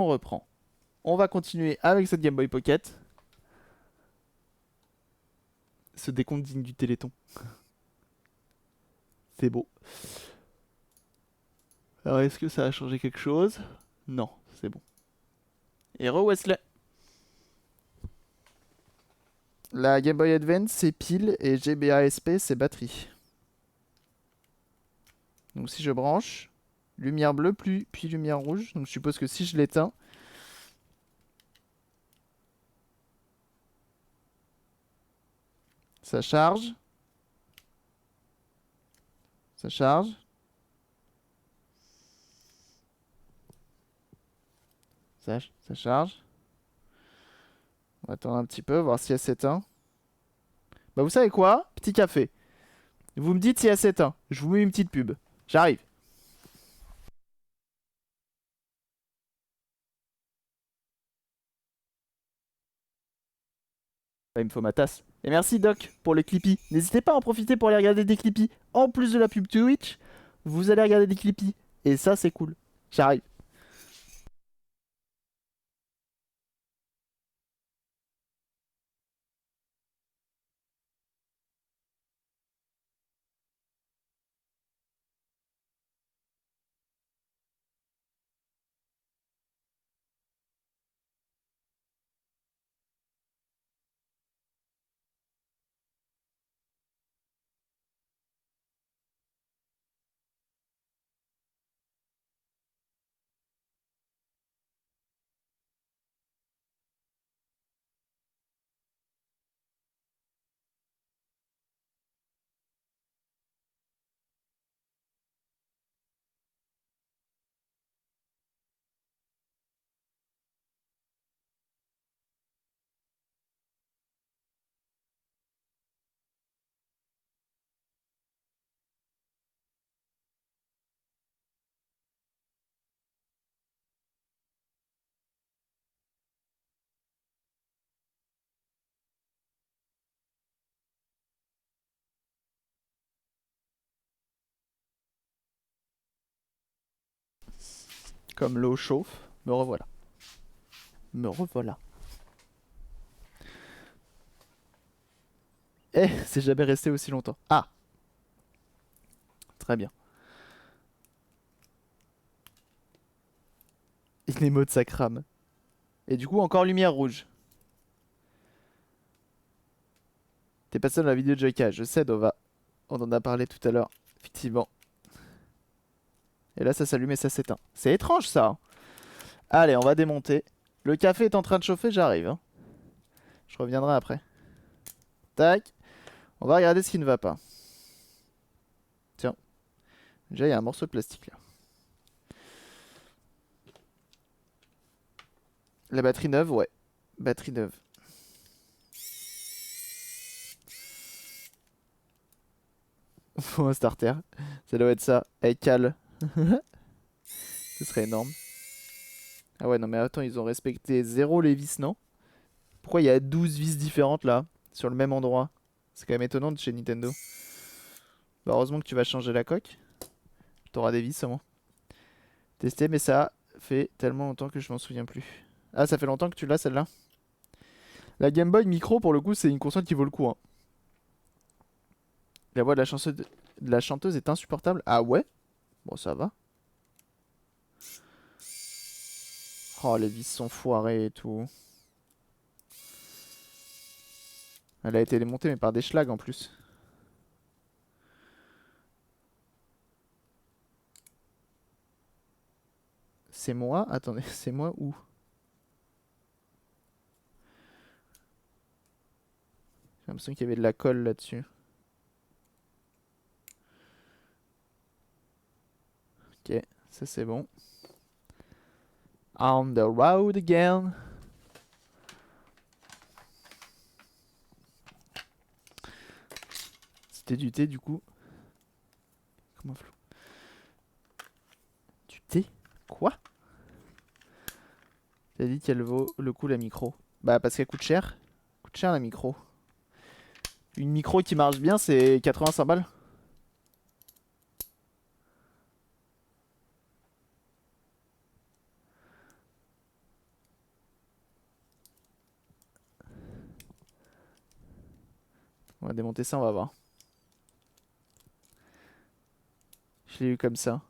On reprend. On va continuer avec cette Game Boy Pocket. Ce décompte digne du Téléthon. C'est beau. Alors, est-ce que ça a changé quelque chose? Non, c'est bon. Hero Wesley. La Game Boy Advance, c'est pile et GBA-SP, c'est batterie. Donc si je branche, lumière bleue, puis lumière rouge. Donc je suppose que si je l'éteins, ça charge. Ça charge. Ça charge. On va attendre un petit peu, voir si elle s'éteint. Bah vous savez quoi? Petit café. Vous me dites si elle s'éteint. Je vous mets une petite pub. J'arrive. Bah, il me faut ma tasse. Et merci Doc pour les Clippy. N'hésitez pas à en profiter pour aller regarder des Clippy. En plus de la pub Twitch, vous allez regarder des Clippy. Et ça c'est cool. J'arrive. Comme l'eau chauffe, me revoilà. Me revoilà. Eh, c'est jamais resté aussi longtemps. Ah, très bien. Une émote ça crame. Et du coup, encore lumière rouge. T'es passé dans la vidéo de Joyka, je sais Dova. On en a parlé tout à l'heure, effectivement. Et là, ça s'allume et ça s'éteint. C'est étrange ça, hein. Allez, on va démonter. Le café est en train de chauffer, j'arrive, hein. Je reviendrai après. Tac. On va regarder ce qui ne va pas. Tiens. Déjà, il y a un morceau de plastique là. La batterie neuve, ouais. Batterie neuve. Faut un starter. Ça doit être ça. Hey, cale. Ce serait énorme. Ah ouais, non mais attends, ils ont respecté zéro les vis, non? Pourquoi il y a 12 vis différentes là? Sur le même endroit? C'est quand même étonnant de chez Nintendo. Bah heureusement que tu vas changer la coque. T'auras des vis au moins. Testé, mais ça fait tellement longtemps que je m'en souviens plus. Ah, ça fait longtemps que tu l'as celle-là? La Game Boy Micro, pour le coup, c'est une console qui vaut le coup, hein. La voix de la chanteuse est insupportable. Ah ouais? Bon, ça va. Oh, les vis sont foirées et tout. Elle a été démontée, mais par des schlags en plus. C'est moi? Attendez, c'est moi où? J'ai l'impression qu'il y avait de la colle là-dessus. Ok, ça c'est bon. On the road again. C'était du thé du coup. Comment flou? Du thé? Quoi? T'as dit qu'elle vaut le coup la micro. Bah parce qu'elle coûte cher. Coûte cher la micro. Une micro qui marche bien c'est 85 balles. va démonter ça, on va voir. Je l'ai eu comme ça.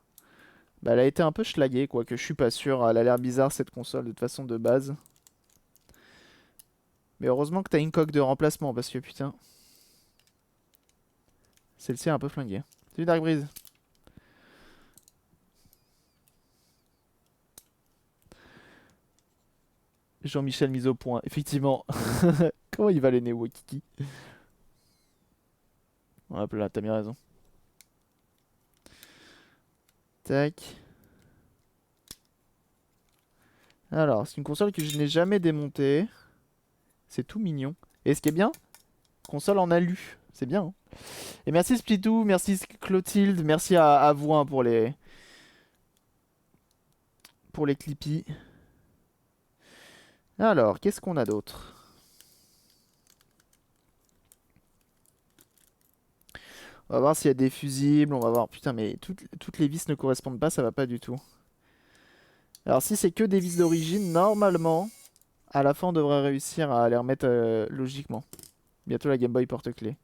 Bah, elle a été un peu schlaguée, quoi, que je suis pas sûr. Elle a l'air bizarre cette console de toute façon de base. Mais heureusement que t'as une coque de remplacement parce que putain. Celle-ci est un peu flinguée. Salut Dark Breeze. Jean-Michel mise au point, effectivement. Comment il va les Neo Kiki? Hop là, t'as bien raison. Tac. Alors, c'est une console que je n'ai jamais démontée. C'est tout mignon. Et ce qui est bien, console en alu. C'est bien. Hein. Et merci Splitou, merci Clotilde, merci à vous hein, pour les clippies. Alors, qu'est-ce qu'on a d'autre? On va voir s'il y a des fusibles, on va voir. Putain, mais toutes les vis ne correspondent pas, ça va pas du tout. Alors, si c'est que des vis d'origine, normalement, à la fin, on devrait réussir à les remettre logiquement. Bientôt la Game Boy porte-clés.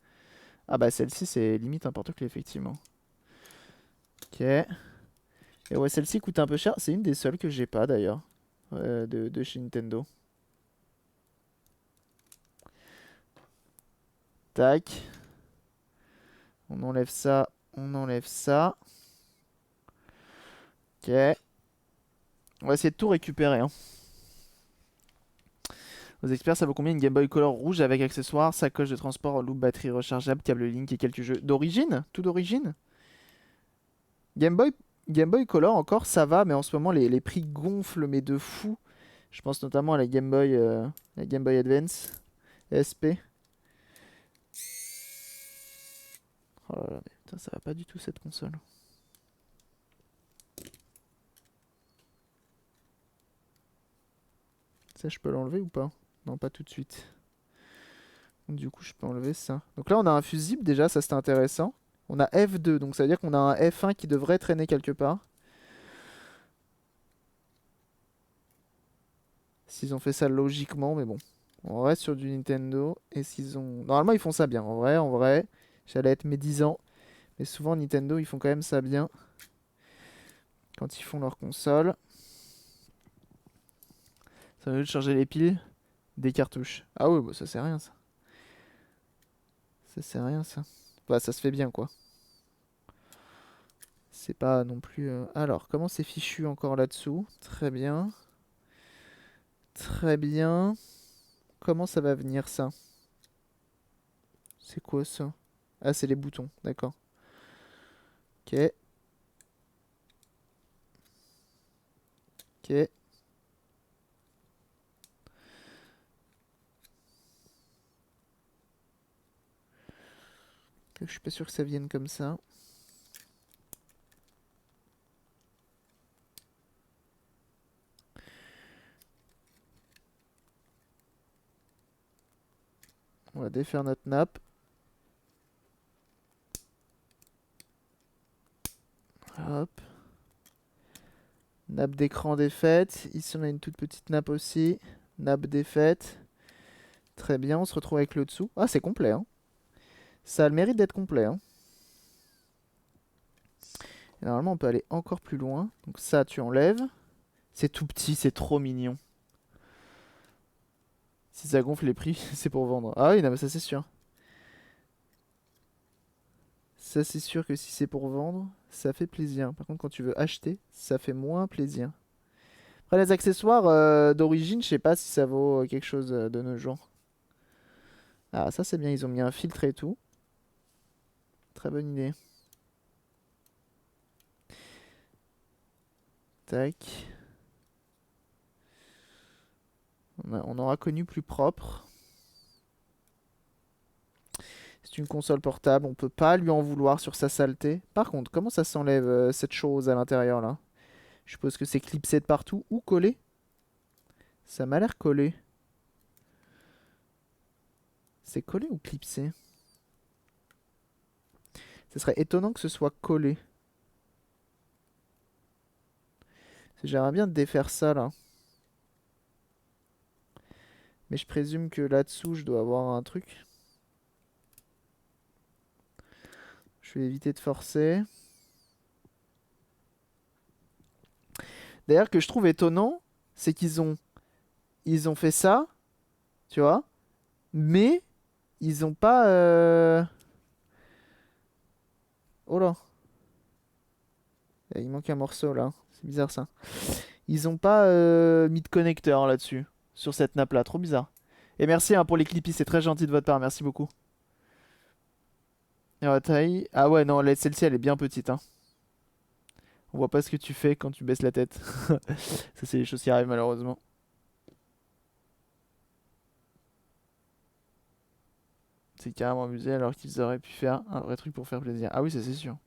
Ah bah celle-ci, c'est limite un porte-clés, effectivement. Ok. Et ouais, celle-ci coûte un peu cher. C'est une des seules que j'ai pas, d'ailleurs, de chez Nintendo. Tac. On enlève ça, on enlève ça. Ok. On va essayer de tout récupérer. Hein. Aux experts, ça vaut combien une Game Boy Color rouge avec accessoires, sacoche de transport, loupe, batterie rechargeable, câble Link et quelques jeux d'origine? Tout d'origine? Game Boy, Game Boy Color encore, ça va, mais en ce moment, les prix gonflent, mais de fou. Je pense notamment à la Game Boy Advance SP. Oh là là, mais putain, ça va pas du tout cette console. Ça, je peux l'enlever ou pas? Non, pas tout de suite. Donc, du coup, je peux enlever ça. Donc là, on a un fusible déjà, ça c'était intéressant. On a F2, donc ça veut dire qu'on a un F1 qui devrait traîner quelque part. S'ils ont fait ça logiquement, mais bon. On reste sur du Nintendo. Et s'ils ont... Normalement, ils font ça bien. En vrai, j'allais être médisant. Mais souvent, Nintendo, ils font quand même ça bien. Quand ils font leur console. Ça veut dire de charger les piles des cartouches. Ah oui, bah ça c'est rien ça. Ça c'est rien ça. Bah ça se fait bien quoi. C'est pas non plus... Alors, comment c'est fichu encore là-dessous? Très bien. Très bien. Comment ça va venir ça? C'est quoi ça? Ah, c'est les boutons, d'accord. Ok, ok. Je suis pas sûr que ça vienne comme ça. On va défaire notre nappe. Hop. Nappe d'écran défaite. Ici, on a une toute petite nappe aussi. Nappe défaite. Très bien, on se retrouve avec le dessous. Ah, c'est complet, hein. Ça a le mérite d'être complet, hein. Et normalement, on peut aller encore plus loin. Donc ça, tu enlèves. C'est tout petit, c'est trop mignon. Si ça gonfle les prix, c'est pour vendre. Ah oui, non, mais ça, c'est sûr. Ça, c'est sûr que si c'est pour vendre, ça fait plaisir. Par contre, quand tu veux acheter, ça fait moins plaisir. Après, les accessoires d'origine, je sais pas si ça vaut quelque chose de nos jours. Ah, ça, c'est bien. Ils ont mis un filtre et tout. Très bonne idée. Tac. On aura connu plus propre. C'est une console portable. On peut pas lui en vouloir sur sa saleté. Par contre, comment ça s'enlève cette chose à l'intérieur là? Je suppose que c'est clipsé de partout ou collé. Ça m'a l'air collé. C'est collé ou clipsé? Ce serait étonnant que ce soit collé. J'aimerais bien défaire ça là. Mais je présume que là-dessous, je dois avoir un truc. Je vais éviter de forcer. D'ailleurs, que je trouve étonnant, c'est ils ont fait ça, tu vois, mais ils ont pas. Oh là, il manque un morceau là. C'est bizarre ça. Ils ont pas mis de connecteur là-dessus, sur cette nappe là. Trop bizarre. Et merci hein, pour les clippies, c'est très gentil de votre part. Merci beaucoup. Et la taille. Ah ouais, non, celle-ci elle est bien petite. Hein. On voit pas ce que tu fais quand tu baisses la tête. Ça, c'est les choses qui arrivent malheureusement. C'est carrément amusé alors qu'ils auraient pu faire un vrai truc pour faire plaisir. Ah oui, ça c'est sûr.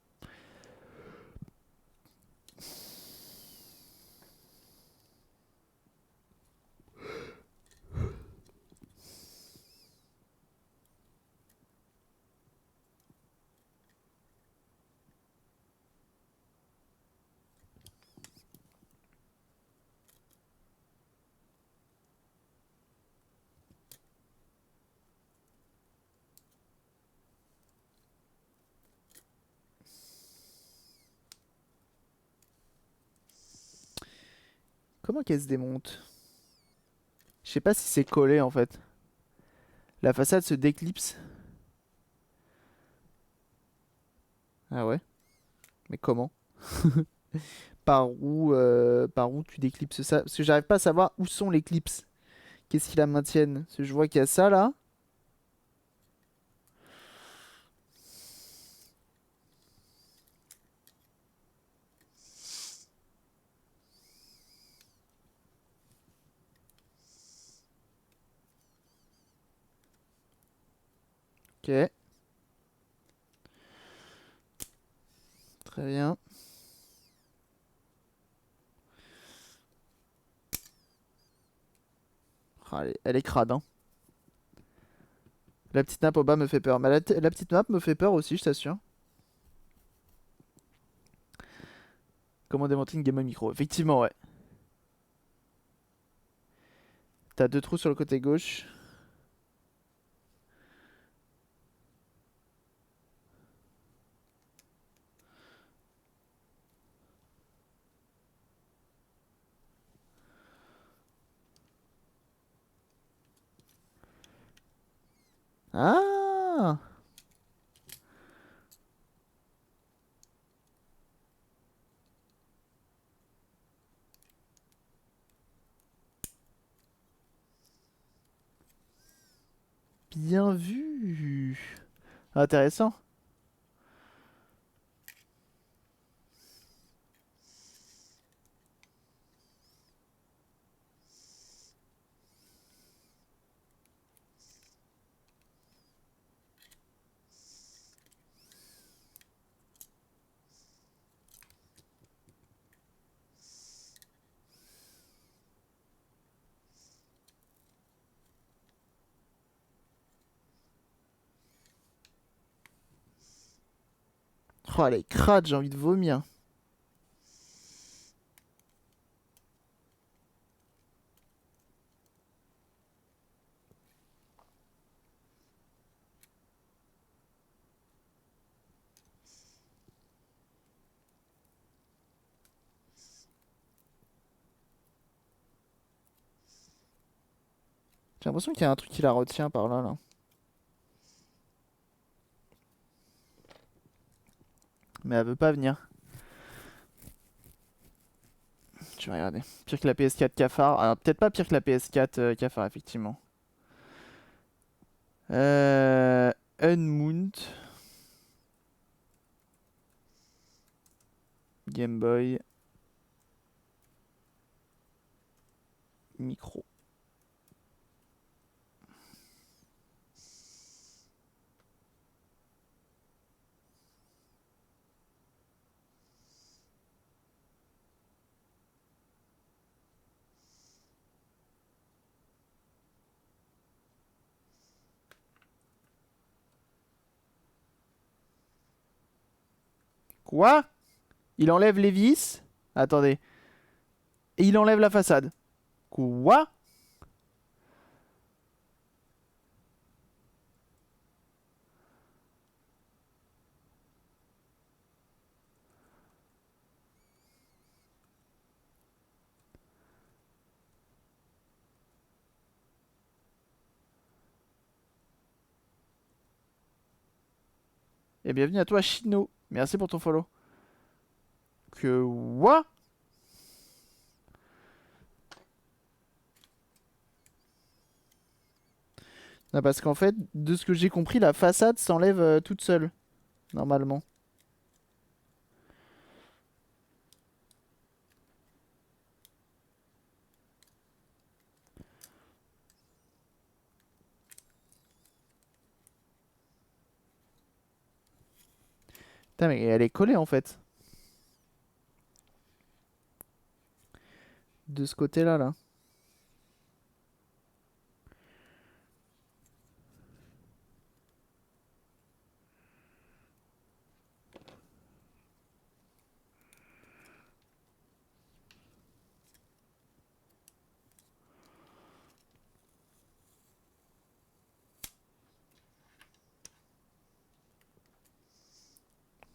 Comment qu'elle se démonte? Je sais pas si c'est collé en fait. La façade se déclipse. Ah ouais? Mais comment? Par où tu déclipses ça? Parce que j'arrive pas à savoir où sont les clips. Qu'est-ce qui la maintiennent? Parce que je vois qu'il y a ça là. Ok, très bien. Ah, elle est crade, hein. La petite nappe au bas me fait peur. Mais la petite nappe me fait peur aussi, je t'assure. Comment démonter une Game Boy Micro? Effectivement, ouais. T'as deux trous sur le côté gauche. Ah! Bien vu. Intéressant. Oh, elle est crade, j'ai envie de vomir. J'ai l'impression qu'il y a un truc qui la retient par là, là. Mais elle veut pas venir. Je vais regarder. Pire que la PS4 cafard. Alors, peut-être pas pire que la PS4 cafard, effectivement. Euh... Unmount. Game Boy. Micro. Quoi? Il enlève les vis. Attendez. Et il enlève la façade. Quoi? Et bienvenue à toi, Chino. Merci pour ton follow. Que what? Non, parce qu'en fait, de ce que j'ai compris, la façade s'enlève toute seule, normalement. Putain, mais elle est collée en fait. De ce côté-là, là.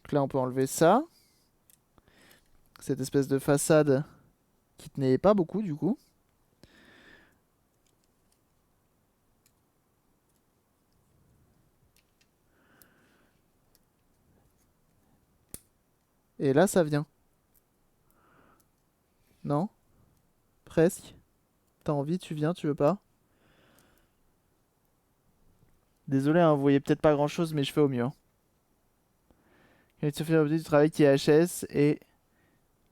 Donc là, on peut enlever ça. Cette espèce de façade qui tenait pas beaucoup, du coup. Et là, ça vient. Non? Presque. T'as envie, tu viens, tu veux pas? Désolé, hein, vous voyez peut-être pas grand-chose, mais je fais au mieux, hein. Il se fait du travail qui est HS et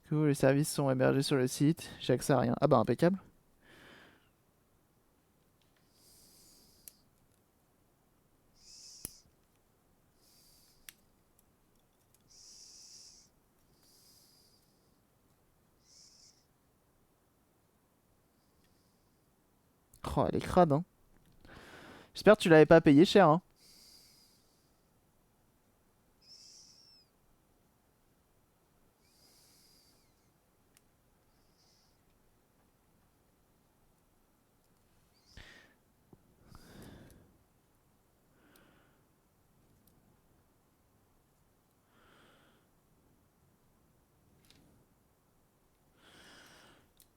que les services sont hébergés sur le site. J'ai accès à rien. Ah bah impeccable. Oh, elle est crade, hein. J'espère que tu l'avais pas payé cher, hein.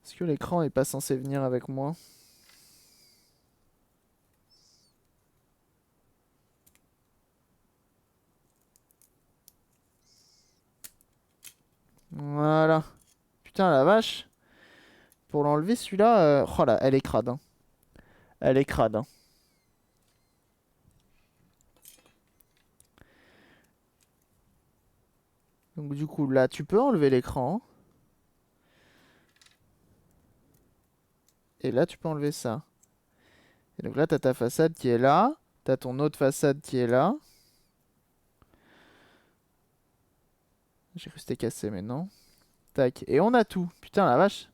Est-ce que l'écran est pas censé venir avec moi? Voilà. Putain, la vache. Pour l'enlever, celui-là... Oh là, elle est crade, hein. Elle est crade, hein. Donc du coup, là, tu peux enlever l'écran. Et là, tu peux enlever ça. Et donc là, t'as ta façade qui est là. T'as ton autre façade qui est là. J'ai cru que c'était cassé, mais non. Tac. Et on a tout. Putain, la vache.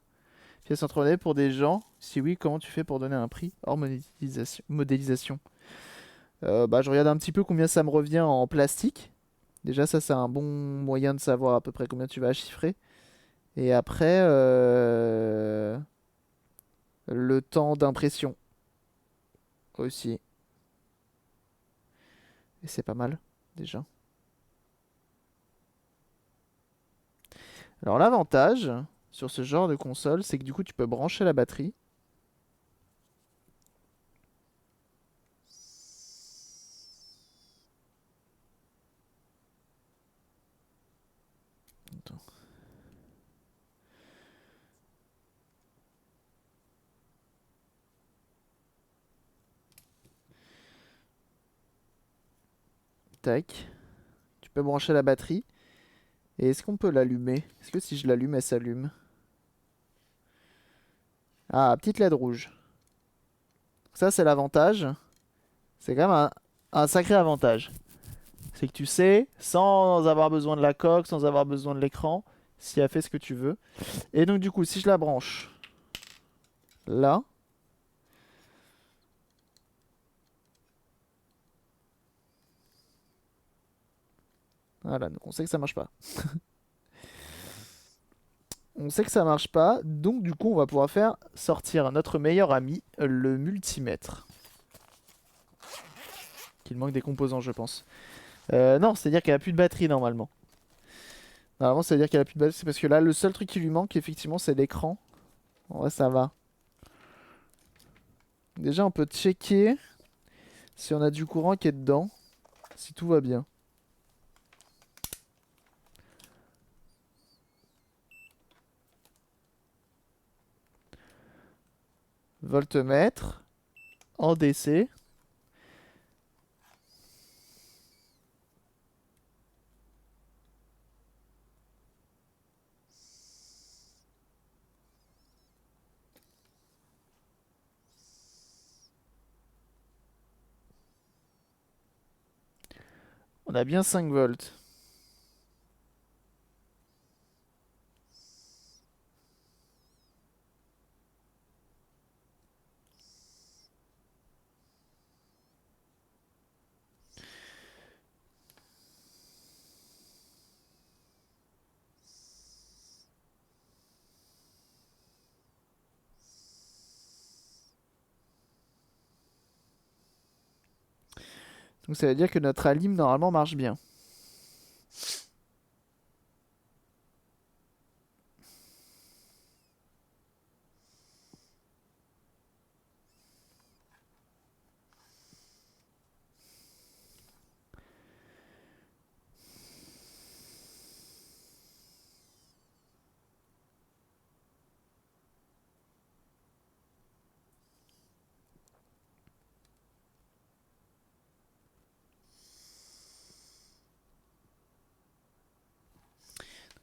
Pièce entrepreneur pour des gens. Si oui, comment tu fais pour donner un prix hors modélisation? Bah, je regarde un petit peu combien ça me revient en plastique. Déjà, ça, c'est un bon moyen de savoir à peu près combien tu vas chiffrer. Et après, le temps d'impression aussi. Et c'est pas mal, déjà. Alors, l'avantage sur ce genre de console, c'est que du coup, tu peux brancher la batterie. Attends. Tac. Tu peux brancher la batterie. Et est-ce qu'on peut l'allumer? Est-ce que si je l'allume, elle s'allume? Ah, petite LED rouge. Ça, c'est l'avantage. C'est quand même un sacré avantage. C'est que tu sais, sans avoir besoin de la coque, sans avoir besoin de l'écran, si elle fait ce que tu veux. Et donc, du coup, si je la branche là, voilà, donc on sait que ça marche pas. On sait que ça marche pas, donc du coup, on va pouvoir faire sortir notre meilleur ami, le multimètre. Qu'il manque des composants, je pense. Non, c'est-à-dire qu'elle a plus de batterie normalement. Normalement, c'est-à-dire qu'elle a plus de batterie, c'est parce que là, le seul truc qui lui manque, effectivement, c'est l'écran. En vrai, ça va. Déjà, on peut checker si on a du courant qui est dedans, si tout va bien. Voltmètre. En DC. On a bien 5 volts. Donc ça veut dire que notre alim normalement marche bien.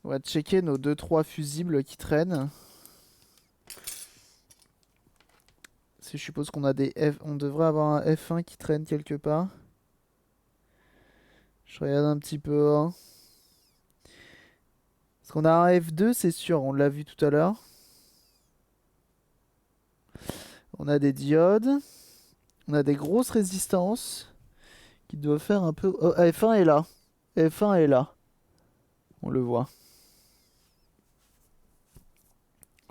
On va checker nos 2-3 fusibles qui traînent. Si je suppose qu'on a des F... On devrait avoir un F1 qui traîne quelque part. Je regarde un petit peu. Hein. Parce qu'on a un F2, c'est sûr, on l'a vu tout à l'heure. On a des diodes. On a des grosses résistances qui doivent faire un peu... Oh, F1 est là. F1 est là. On le voit.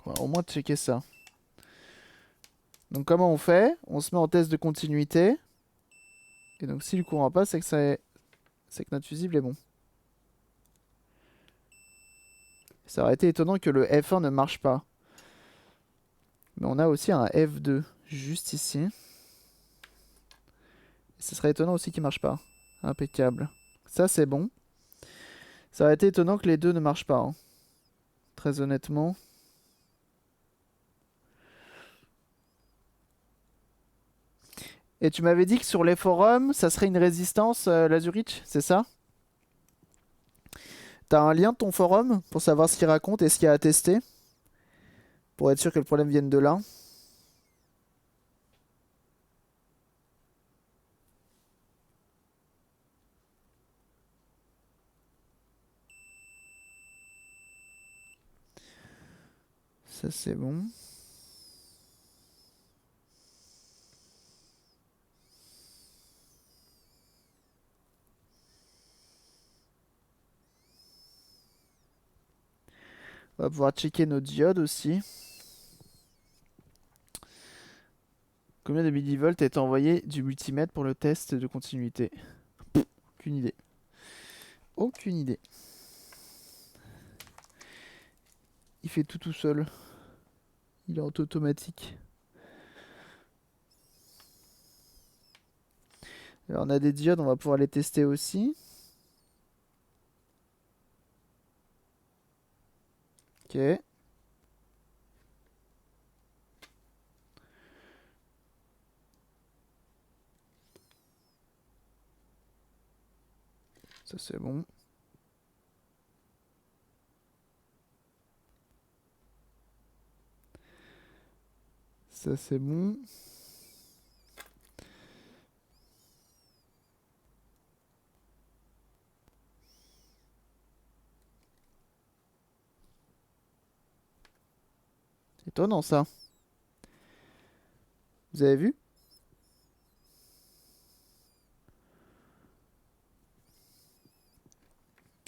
On va au moins checker ça. Donc comment on fait? On se met en test de continuité. Et donc si le courant passe, c'est que notre fusible est bon. Ça aurait été étonnant que le F1 ne marche pas. Mais on a aussi un F2 juste ici. Et ce serait étonnant aussi qu'il marche pas. Impeccable. Ça c'est bon. Ça aurait été étonnant que les deux ne marchent pas. Hein. Très honnêtement. Et tu m'avais dit que sur les forums, ça serait une résistance, Lazurich, c'est ça? T'as un lien de ton forum pour savoir ce qu'il raconte et ce qu'il y a à tester? Pour être sûr que le problème vienne de là. Ça c'est bon. On va pouvoir checker nos diodes aussi. Combien de millivolts est envoyé du multimètre pour le test de continuité? Aucune idée. Aucune idée. Il fait tout seul. Il est en automatique. Alors on a des diodes, on va pouvoir les tester aussi. Ok. Ça c'est bon. Ça c'est bon. C'est étonnant ça. Vous avez vu?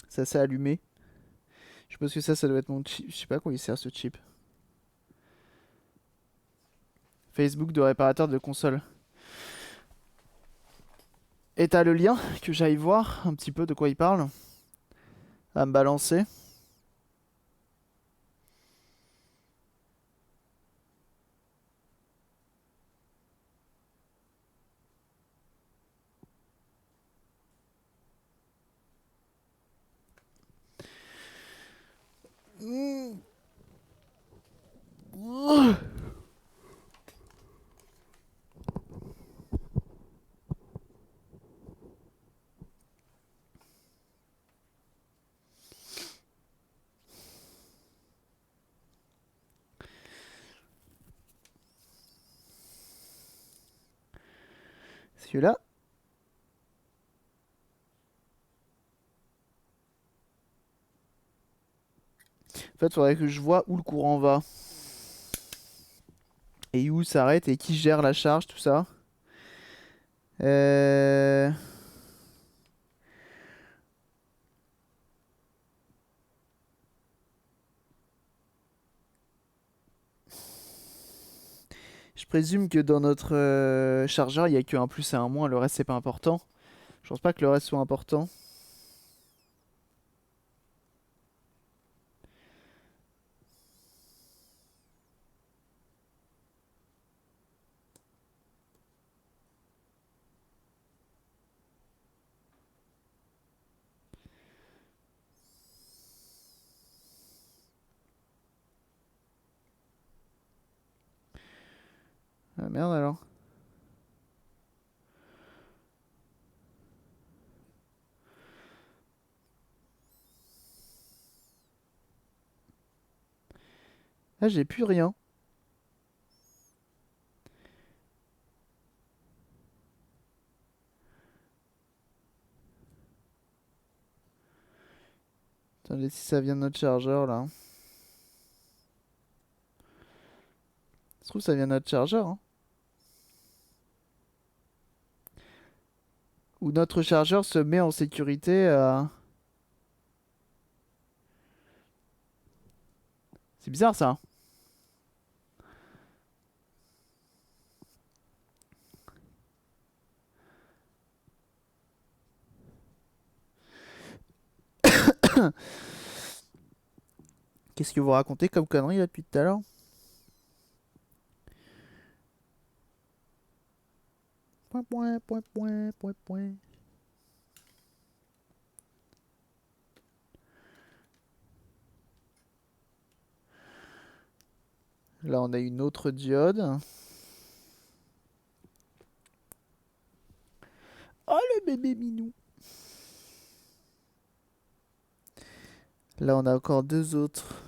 Ça s'est allumé. Je suppose que ça doit être mon chip. Je sais pas à quoi il sert ce chip. Facebook de réparateur de console. Et t'as le lien que j'aille voir un petit peu de quoi il parle. À me balancer. que là... En fait, faudrait que je vois où le courant va. Et où s'arrête et qui gère la charge, tout ça. Euh... Je présume que dans notre chargeur, il n'y a qu'un plus et un moins, le reste c'est pas important. Je pense pas que le reste soit important. Ah merde alors. Ah j'ai plus rien. Attendez si ça vient de notre chargeur là. Ça se trouve ça vient de notre chargeur. Hein. Ou notre chargeur se met en sécurité. C'est bizarre ça. Qu'est-ce que vous racontez comme connerie là depuis tout à l'heure? Point, point, point, point, point, point. Là on a une autre diode. Oh le bébé minou. Là on a encore deux autres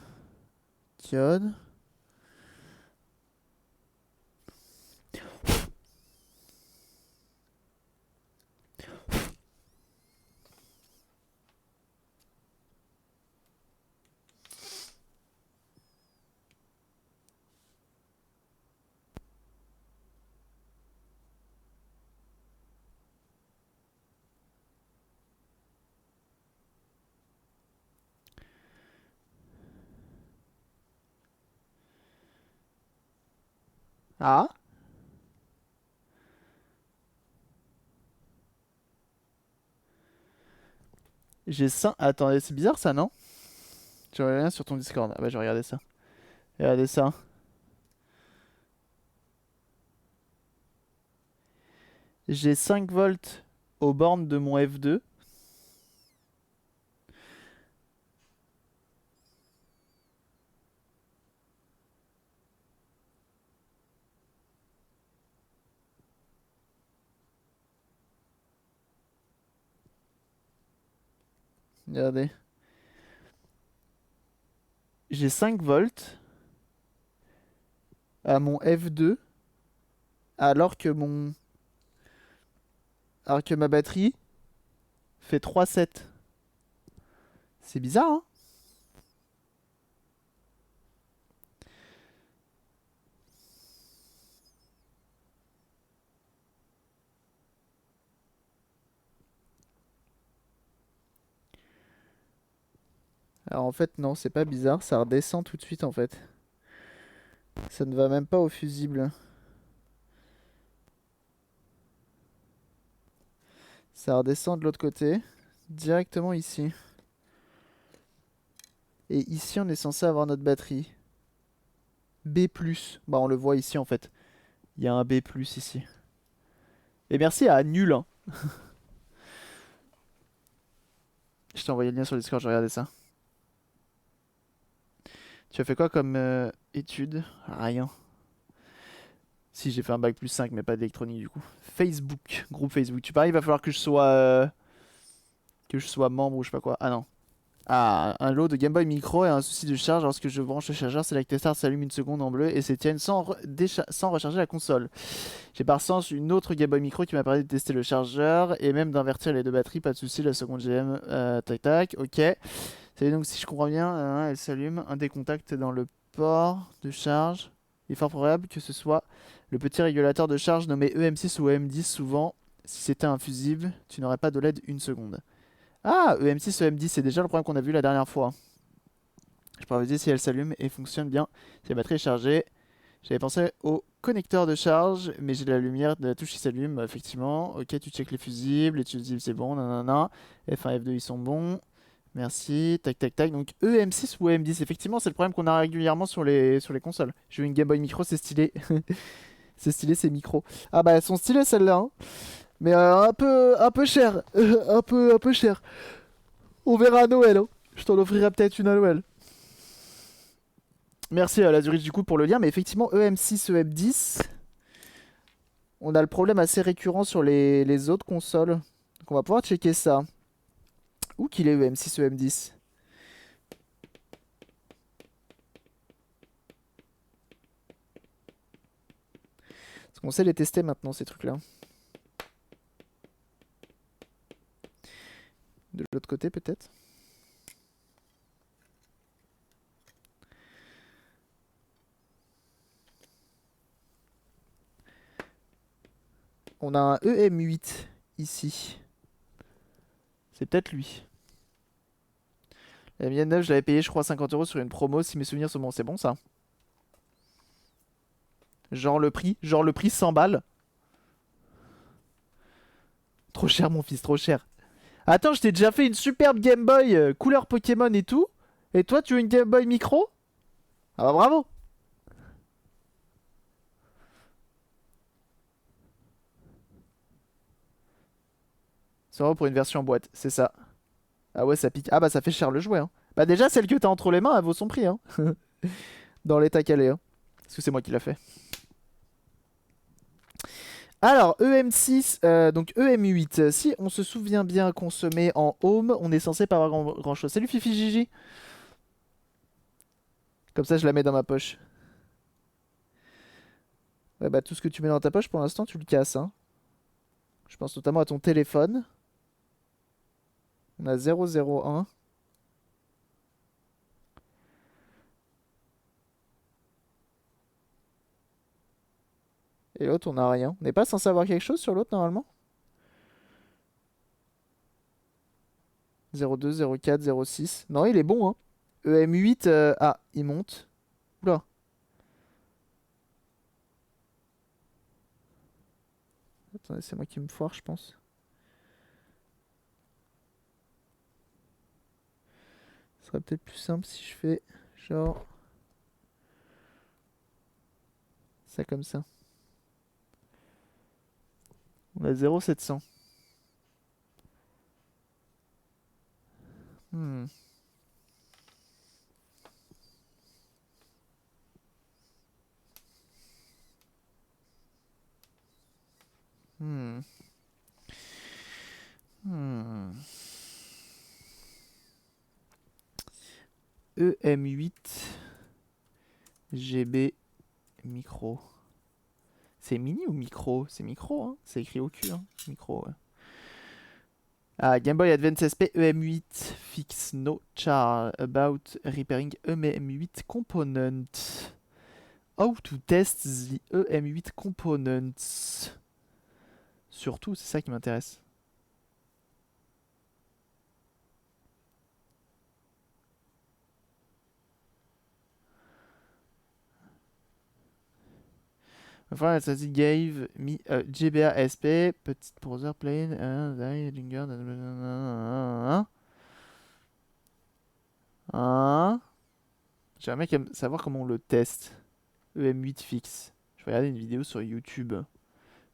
diodes. Ah. J'ai 5. Attendez, c'est bizarre ça, non? Je regarde rien sur ton Discord. Ah bah, je vais regarder ça. Regardez ça. J'ai 5 volts aux bornes de mon F2. Regardez. J'ai 5 volts à mon F2 alors que mon alors que ma batterie fait 3,7. C'est bizarre, hein? Alors en fait non, c'est pas bizarre, ça redescend tout de suite en fait. Ça ne va même pas au fusible. Ça redescend de l'autre côté, directement ici. Et ici on est censé avoir notre batterie. B+. Bah on le voit ici en fait. Il y a un B+, ici. Et merci à Nul, hein. Je t'ai envoyé le lien sur le Discord, je regardais ça. Tu as fait quoi comme étude? Rien. Si, j'ai fait un bac plus 5, mais pas d'électronique du coup. Facebook, groupe Facebook. Tu paries, il va falloir que je sois membre ou je sais pas quoi. Ah non. Ah, un lot de Game Boy Micro et un souci de charge. Lorsque je branche le chargeur, Select Start s'allume une seconde en bleu et s'éteigne sans recharger la console. J'ai par sens une autre Game Boy Micro qui m'a permis de tester le chargeur et même d'invertir les deux batteries. Pas de souci, la seconde GM. Tac tac, ok. Ça veut donc, si je comprends bien, elle s'allume. Un des contacts dans le port de charge. Il est fort probable que ce soit le petit régulateur de charge nommé EM6 ou EM10. Souvent, si c'était un fusible, tu n'aurais pas de LED une seconde. Ah, EM6, EM10, c'est déjà le problème qu'on a vu la dernière fois. Je pourrais vous dire si elle s'allume et fonctionne bien, si la batterie est chargée. J'avais pensé au connecteur de charge, mais j'ai la lumière de la touche qui s'allume, effectivement. Ok, tu check les fusibles c'est bon, nanana. F1, F2, ils sont bons. Merci, tac tac tac. Donc EM6 ou EM10, effectivement, c'est le problème qu'on a régulièrement sur les consoles. J'ai eu une Game Boy Micro, c'est stylé. C'est stylé ces micros. Ah bah elles sont stylées celles-là, hein. Mais un peu cher. Un peu cher. On verra à Noël, hein. Je t'en offrirai peut-être une à Noël. Merci à la Zurich du coup pour le lien, mais effectivement EM6, EM10, on a le problème assez récurrent sur les autres consoles. Donc on va pouvoir checker ça. Où qu'il est EM6, EM10? Parce qu'on sait les tester maintenant ces trucs-là. De l'autre côté peut-être. On a un EM8 ici. C'est peut-être lui. La mienne neuve, je l'avais payé je crois 50 € sur une promo si mes souvenirs sont bons. C'est bon ça? Genre le prix 100 balles. Trop cher mon fils, trop cher. Attends, je t'ai déjà fait une superbe Game Boy couleur Pokémon et tout. Et toi, tu veux une Game Boy micro? Ah bah bravo. 100 € pour une version en boîte, c'est ça. Ah ouais, ça pique. Ah bah ça fait cher le jouet, hein. Bah déjà, celle que t'as entre les mains, elle vaut son prix, hein. Dans l'état qu'elle est, hein. Parce que c'est moi qui l'a fait. Alors, EM6, donc EM8. Si on se souvient bien qu'on se met en home, on est censé pas avoir grand chose. Salut Fifi Gigi. Comme ça, je la mets dans ma poche. Ouais, bah tout ce que tu mets dans ta poche pour l'instant, tu le casses, hein. Je pense notamment à ton téléphone. On a 001. Et l'autre, on a rien. On n'est pas censé avoir quelque chose sur l'autre normalement? 02, 04, 06. Non, il est bon, hein. EM8, ah, il monte. Oula. Attendez, c'est moi qui me foire, je pense. Ce serait peut-être plus simple si je fais genre ça comme ça. On a 0,700. Hmm. Hmm. Hmm. EM8 GB micro. C'est mini ou micro? C'est micro, hein. C'est écrit au cul, hein. Micro, ouais. Ah, Game Boy Advance SP EM8 fix no charge about repairing EM8 component. How to test the EM8 components. Surtout, c'est ça qui m'intéresse. Enfin, ça dit gave me GBA SP, petite browser plane, J'aimerais savoir comment on le teste. EM8 fixe. Je vais regarder une vidéo sur YouTube. Vous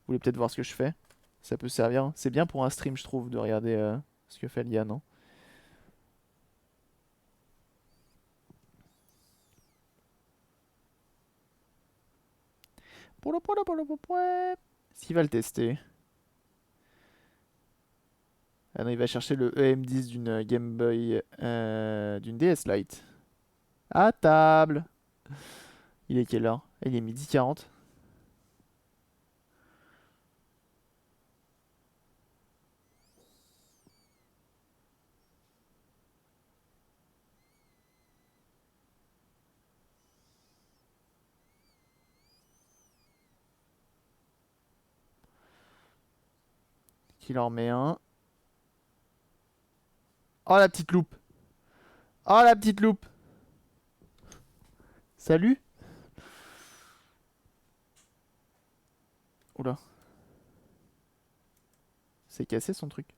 voulez peut-être voir ce que je fais? Ça peut servir, hein. C'est bien pour un stream, je trouve, de regarder ce que fait l'IA, non? Est-ce qu'il va le tester? Ah non, il va chercher le EM10 d'une Game Boy, d'une DS Lite. À table. Il est quelle heure? Il est 12h40. Qu'il en met un. Oh la petite loupe. Oh la petite loupe. Salut. Oula. C'est cassé son truc.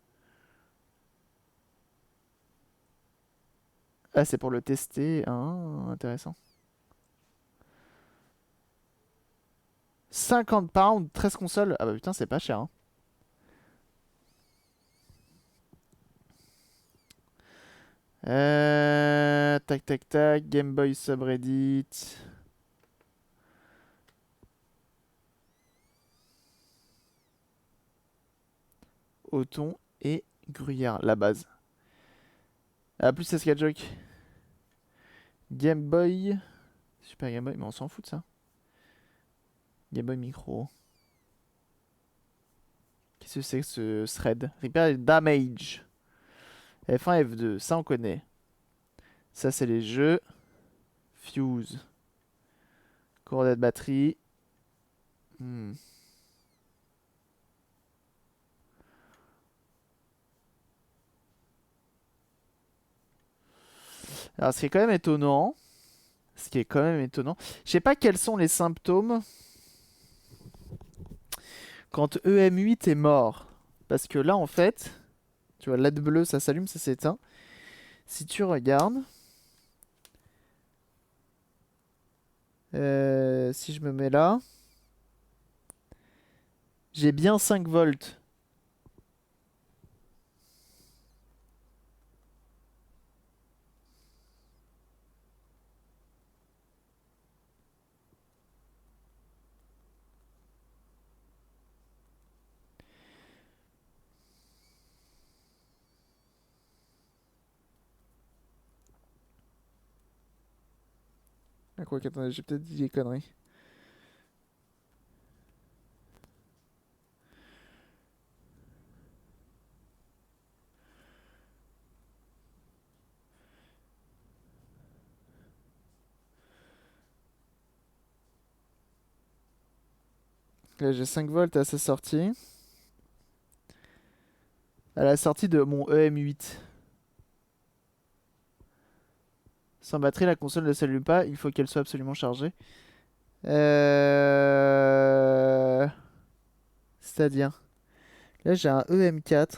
Ah, c'est pour le tester. Ah, intéressant. 50 pounds, 13 consoles. Ah bah putain, c'est pas cher, hein. Tac, tac, tac. Game Boy subreddit. Othon et Gruyère, la base. Ah, plus c'est Sketchjoke. Game Boy. Super Game Boy, mais on s'en fout de ça. Game Boy Micro. Qu'est-ce que c'est que ce thread? Repair Damage. F1, F2, ça on connaît. Ça c'est les jeux. Fuse. Coordonnate batterie. Hmm. Alors, ce qui est quand même étonnant. Ce qui est quand même étonnant. Je sais pas quels sont les symptômes quand EM8 est mort. Parce que là, en fait, tu vois, LED bleu, ça s'allume, ça s'éteint. Si tu regardes, si je me mets là, j'ai bien 5 volts. Ah, quoi qu'attendez, j'ai peut-être dit des conneries. Là, j'ai 5 volts à sa sortie. À la sortie de mon EM8. Sans batterie, la console ne s'allume pas. Il faut qu'elle soit absolument chargée. Euh... C'est-à-dire, là, j'ai un EM4.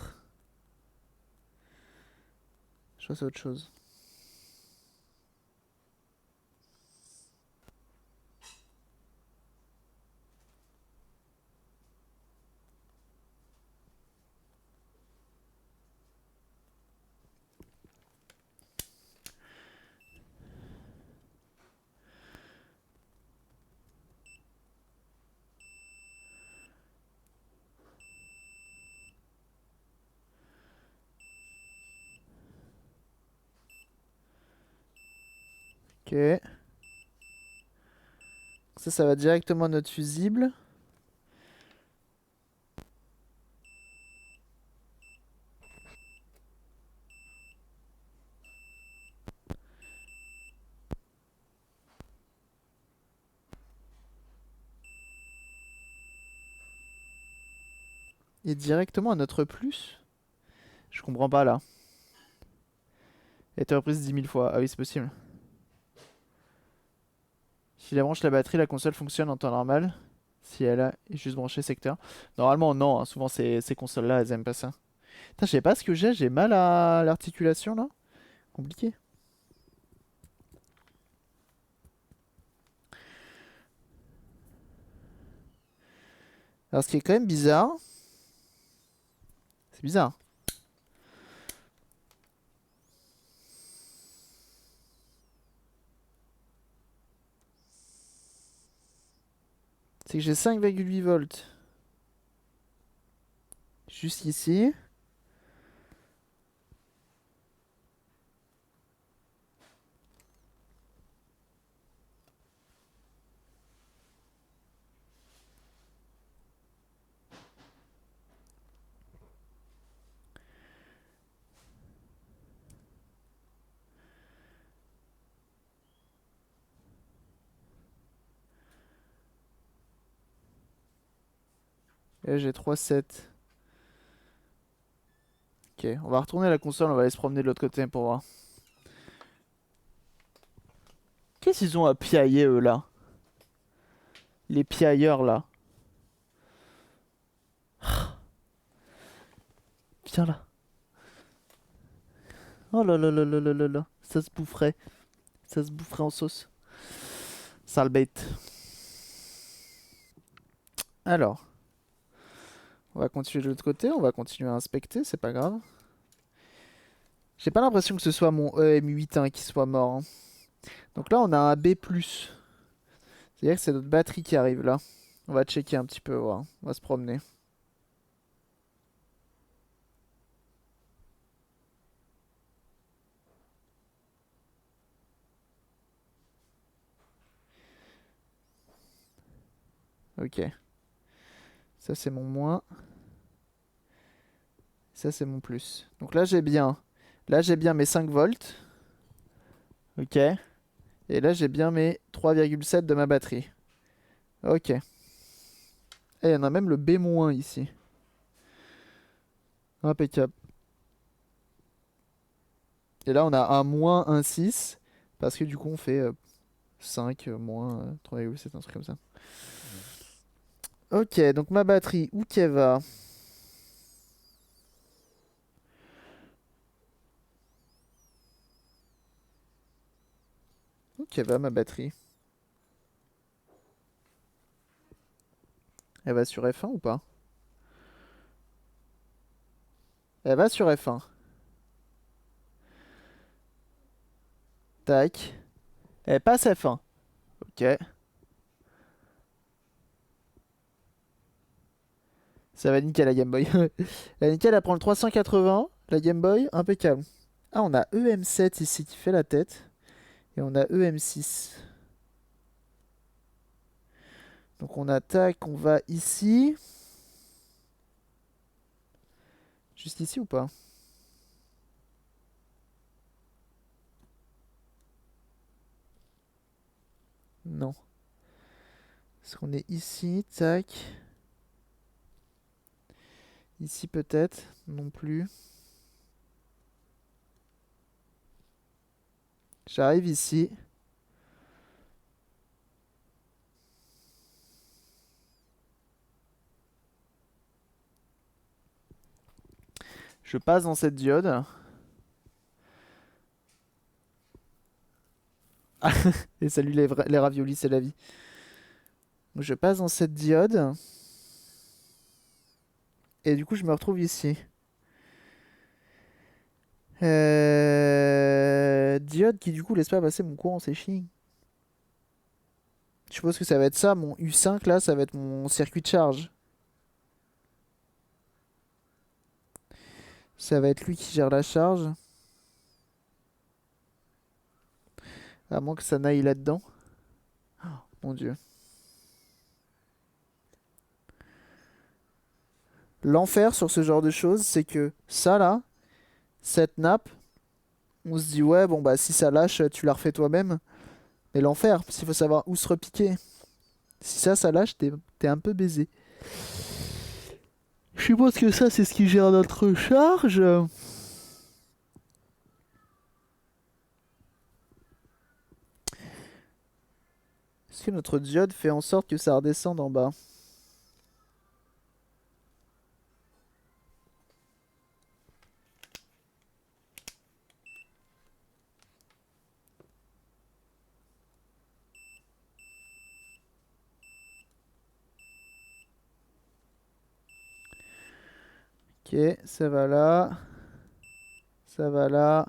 Je crois que c'est autre chose. Ok. Ça va directement à notre fusible. Et directement à notre plus. Je comprends pas là. Elle a été reprise 10 000 fois. Ah oui, c'est possible. Si la branche la batterie, la console fonctionne en temps normal. Si elle est juste branchée secteur. Normalement, non, hein. Souvent, ces consoles-là, elles aiment pas ça. Putain, je sais pas ce que j'ai. J'ai mal à l'articulation là. Compliqué. Alors, ce qui est quand même bizarre. C'est bizarre. C'est que j'ai 5,8 volts. Juste ici. Et là, j'ai 3,7. Ok, on va retourner à la console, on va aller se promener de l'autre côté pour voir. Qu'est-ce qu'ils ont à piailler eux là? Les piailleurs là. Viens là. Oh là là là là là là là. Ça se boufferait. Ça se boufferait en sauce. Sale bête. Alors, on va continuer de l'autre côté, on va continuer à inspecter, c'est pas grave. J'ai pas l'impression que ce soit mon EM8 hein, qui soit mort. Hein. Donc là, on a un B+. C'est-à-dire que c'est notre batterie qui arrive là. On va checker un petit peu, voir. On va se promener. Ok. Ça, c'est mon moins. Ça, c'est mon plus. Donc là, j'ai bien. Là, j'ai bien mes 5 volts. Ok. Et là, j'ai bien mes 3,7 de ma batterie. Ok. Et il y en a même le B- ici. Impeccable. Et là, on a un moins, un 6. Parce que du coup, on fait 5 moins 3,7, un truc comme ça. Ok, donc ma batterie, où qu'elle va? Où qu'elle va ma batterie? Elle va sur F1 ou pas? Elle va sur F1. Tac. Elle passe F1. Ok. Ça va nickel la Game Boy. La nickel, elle prend le 380. La Game Boy, impeccable. Ah, on a EM7 ici qui fait la tête. Et on a EM6. Donc on attaque, on va ici. Juste ici ou pas? Non. Est-ce qu'on est ici? Tac. Ici peut-être? Non plus. J'arrive ici. Je passe dans cette diode. Et salut les raviolis, c'est la vie. Donc je passe dans cette diode. Et du coup, je me retrouve ici. Diode qui du coup laisse pas passer mon courant, c'est chiant. Je suppose que ça va être ça, mon U5 là, ça va être mon circuit de charge. Ça va être lui qui gère la charge. À moins que ça n'aille là-dedans. Mon dieu. L'enfer sur ce genre de choses, c'est que ça là, cette nappe, on se dit ouais, bon bah si ça lâche, tu la refais toi-même. Mais l'enfer, parce qu'il faut savoir où se repiquer. Si ça lâche, t'es un peu baisé. Je suppose que ça, c'est ce qui gère notre charge. Est-ce que notre diode fait en sorte que ça redescende en bas? Ok, ça va là. Ça va là.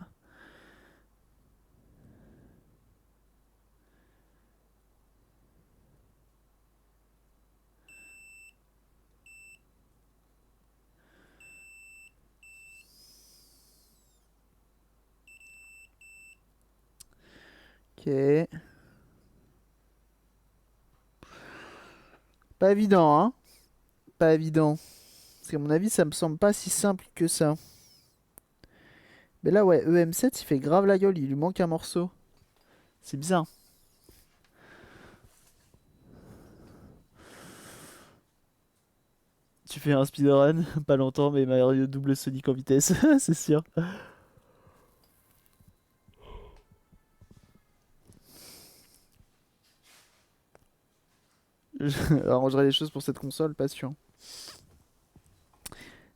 Ok. Pas évident, hein? Pas évident. Parce qu'à mon avis, ça me semble pas si simple que ça. Mais là, ouais, EM7, il fait grave la gueule. Il lui manque un morceau. C'est bizarre. tu fais un speedrun, pas longtemps, mais Mario double Sonic en vitesse, c'est sûr. Je arrangerai les choses pour cette console, pas sûr.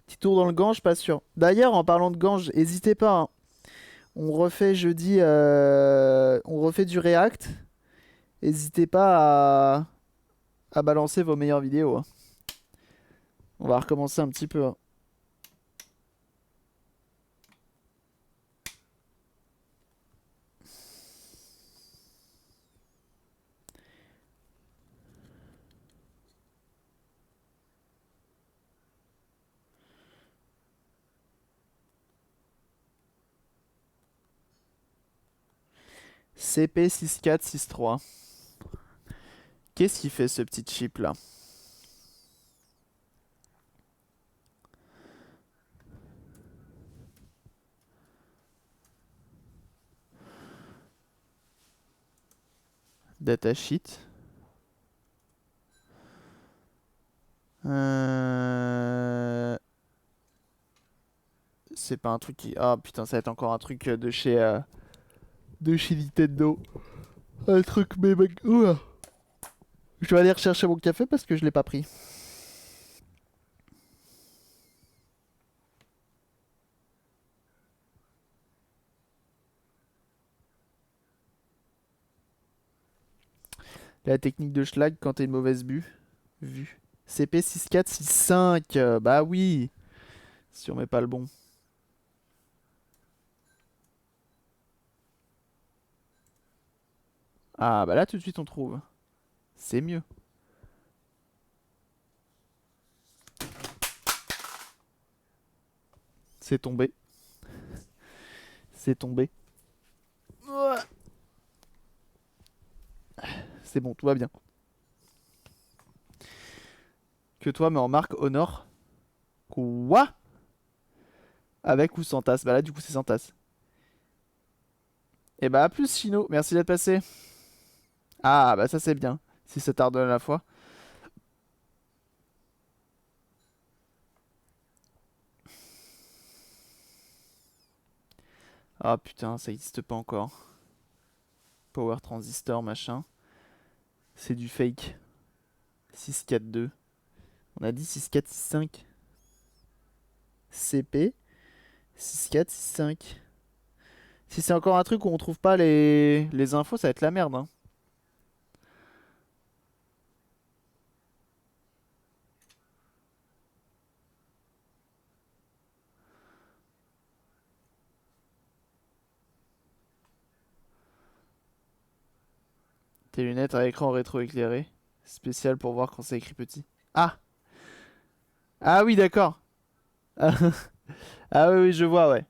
Petit tour dans le Gange, pas sûr. D'ailleurs, en parlant de Gange, n'hésitez pas, hein. On refait jeudi, on refait du React. N'hésitez pas à balancer vos meilleures vidéos, hein. On va recommencer un petit peu, hein. CP6463. Qu'est-ce qu'il fait ce petit chip là? Datasheet. Euh... C'est pas un truc qui... Ah putain, ça va être encore un truc de chez Nintendo. Un truc mais... Ouah. Je vais aller rechercher mon café parce que je l'ai pas pris. La technique de schlag quand t'as une mauvaise vue. CP6465. Bah oui. Si on met pas le bon. Ah bah là tout de suite on trouve. C'est mieux. C'est tombé. C'est tombé. Ouah. C'est bon, tout va bien. Que toi mais en marque Honor. Quoi? Avec ou sans tasse? Bah là du coup c'est sans tasse. Et bah à plus Chino, merci d'être passé. Ah bah ça c'est bien. Si ça tarde à la fois. Ah putain, ça existe pas encore. Power transistor machin. C'est du fake. 642. On a dit 6465. CP 6465. Si c'est encore un truc où on trouve pas les infos, ça va être la merde, hein. Tes lunettes à écran rétroéclairé. Spécial pour voir quand c'est écrit petit. Ah! Ah oui, d'accord. Ah, ah oui, oui, je vois, ouais.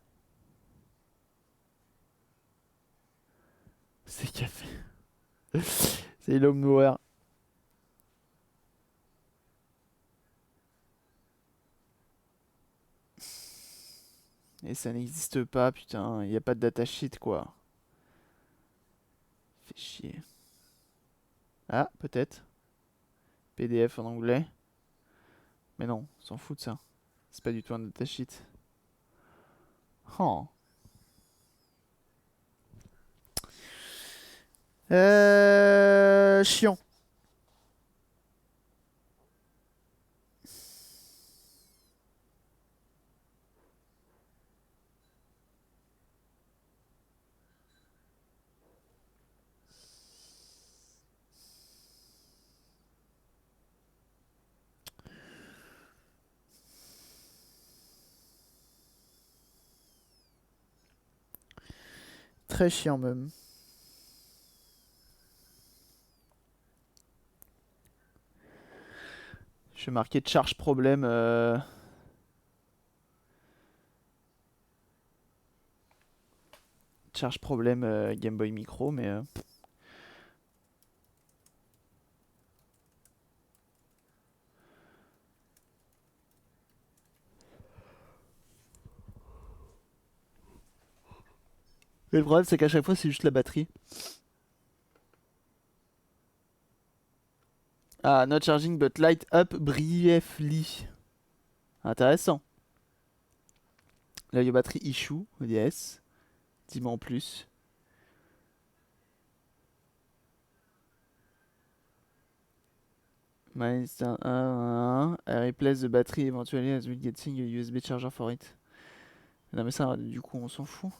C'est café. C'est l'homme noir. Et ça n'existe pas, putain. Il n'y a pas de datasheet, quoi. Fait chier. Ah, peut-être. PDF en anglais. Mais non, on s'en fout de ça. C'est pas du tout un datasheet. Oh. Chiant. Très chiant, même. Je vais marquer charge problème. Charge problème Game Boy Micro, mais. Mais le problème, c'est qu'à chaque fois, c'est juste la batterie. Ah, not charging but light up briefly. Intéressant. Là, il y a batterie issue, yes. Dis-moi en plus. Milestone 1, I replace the battery eventually as we getting a USB charger for it. Non mais ça, du coup, on s'en fout.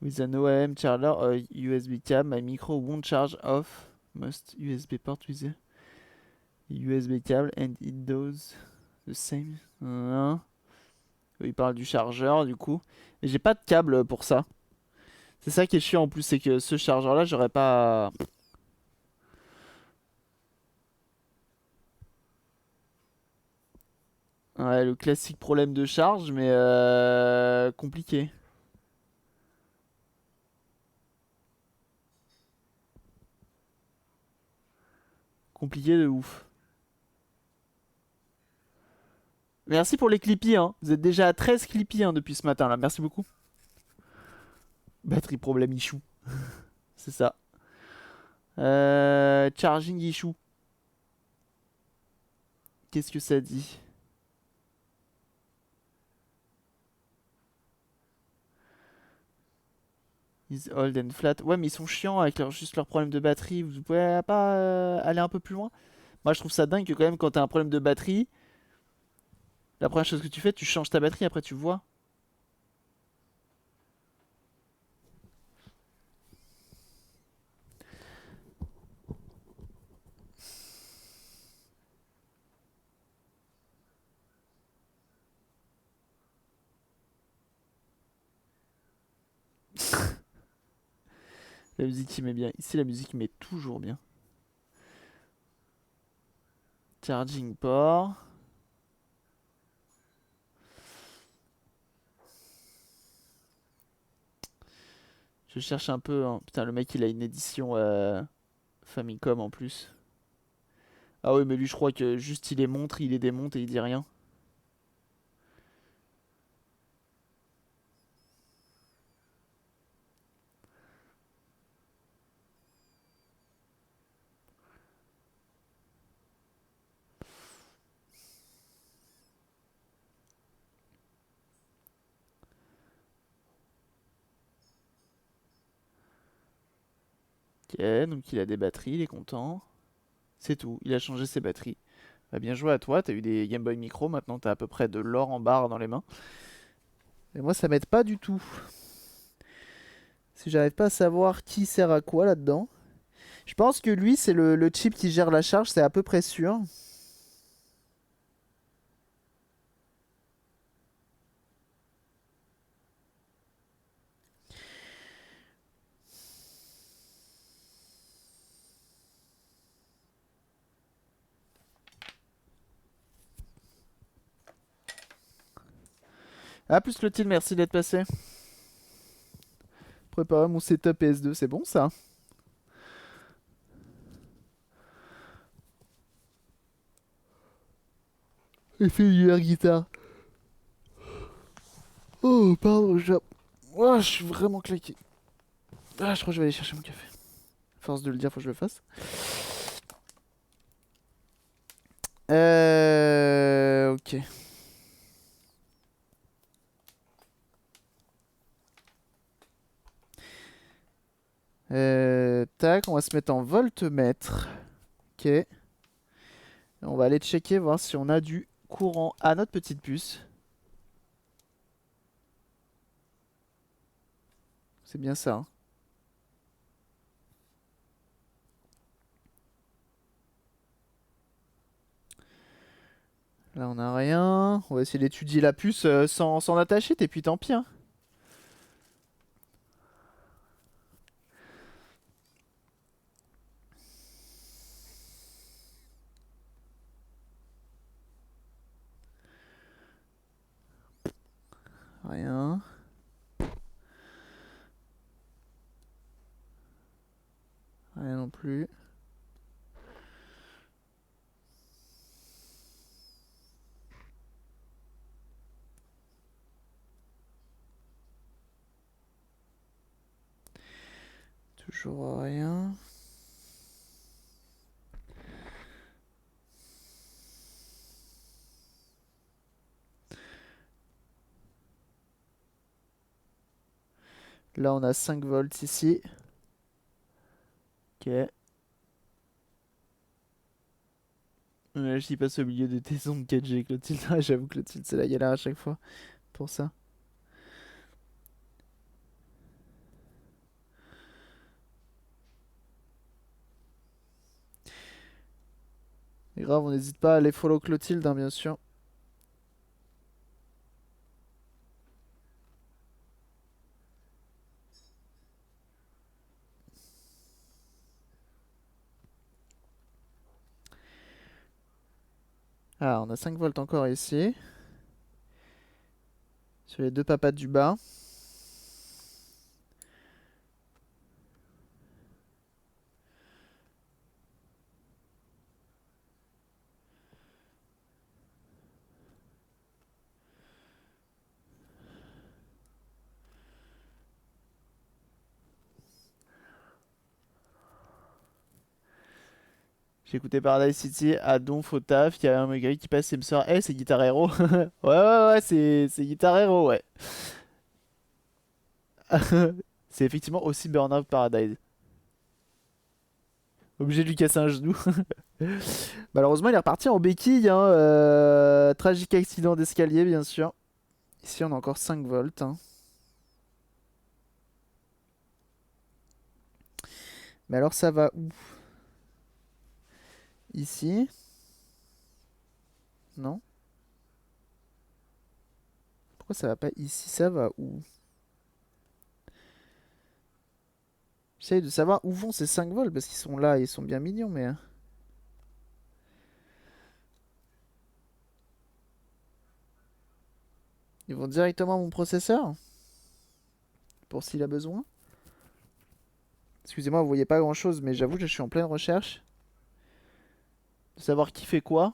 With an OEM charger or USB cable, my micro won't charge off. Must USB port with a USB cable and it does the same. Il parle du chargeur du coup. Mais j'ai pas de câble pour ça. C'est ça qui est chiant en plus, c'est que ce chargeur là, j'aurais pas. Ouais, le classique problème de charge, mais compliqué. Compliqué de ouf. Merci pour les clippies, hein. Vous êtes déjà à 13 clippies hein, depuis ce matin là. Merci beaucoup. Batterie problème issue. C'est ça. Charging issue. Qu'est-ce que ça dit? Is old and flat. Ouais, mais ils sont chiants avec juste leur problème de batterie. Vous pouvez pas aller un peu plus loin? Moi, je trouve ça dingue que quand même, quand t'as un problème de batterie, la première chose que tu fais, tu changes ta batterie, après tu vois. La musique, il met bien. Ici, la musique met toujours bien. Charging port. Je cherche un peu, hein. Putain, le mec, il a une édition Famicom en plus. Ah oui, mais lui, je crois que juste il les montre, il les démonte et il dit rien. Ok, donc il a des batteries, il est content. C'est tout, il a changé ses batteries. Bah, bien joué à toi, t'as eu des Game Boy Micro, maintenant t'as à peu près de l'or en barre dans les mains. Et moi, ça m'aide pas du tout. Si j'arrive pas à savoir qui sert à quoi là-dedans. Je pense que lui, c'est le chip qui gère la charge, c'est à peu près sûr. Ah, plus Clotilde, merci d'être passé. Préparer mon setup PS2, c'est bon ça? Effet du air guitare. Oh, pardon, oh, je suis vraiment claqué. Ah, je crois que je vais aller chercher mon café. Force de le dire, faut que je le fasse. Ok. Tac, on va se mettre en voltmètre. Ok. On va aller checker, voir si on a du courant à notre petite puce. C'est bien ça, hein. Là, on a rien. On va essayer d'étudier la puce sans s'en attacher, et puis tant pis, hein. Rien. Rien non plus. Toujours rien. Là, on a 5 volts ici. Ok. Ouais, j'y passe au milieu de tes ondes 4G, Clotilde. Ah, j'avoue, Clotilde, c'est la galère à chaque fois pour ça. Et grave, on n'hésite pas à aller follow Clotilde, hein, bien sûr. Ah, on a 5 volts encore ici. Sur les deux papates du bas. J'ai écouté Paradise City à Donf au taf. Il y a un gars qui passe et me sort. Eh, c'est Guitar Hero. Ouais, ouais, ouais, c'est Guitar Hero, ouais. C'est effectivement aussi Burnout Paradise. Obligé de lui casser un genou. Malheureusement, il est reparti en béquille, hein. Tragique accident d'escalier, bien sûr. Ici, on a encore 5 volts, hein. Mais alors, ça va où? Ici? Non? Pourquoi ça va pas ici? Ça va où? J'essaye de savoir où vont ces 5 volts parce qu'ils sont là, ils sont bien mignons, mais. Ils vont directement à mon processeur? Pour s'il a besoin? Excusez-moi, vous voyez pas grand chose, mais j'avoue que je suis en pleine recherche. De savoir qui fait quoi.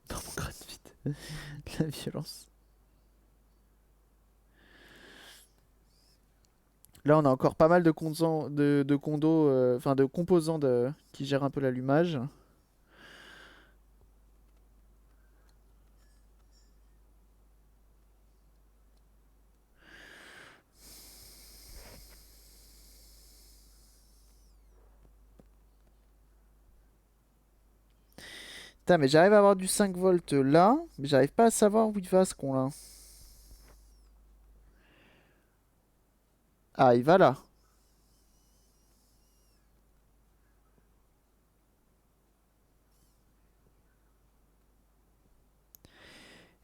Dans mon crâne vide. De la violence. Là, on a encore pas mal de, de condos, enfin de composants qui gèrent un peu l'allumage. Putain, mais j'arrive à avoir du 5 volts là, mais j'arrive pas à savoir où il va ce con là. Ah, il va là.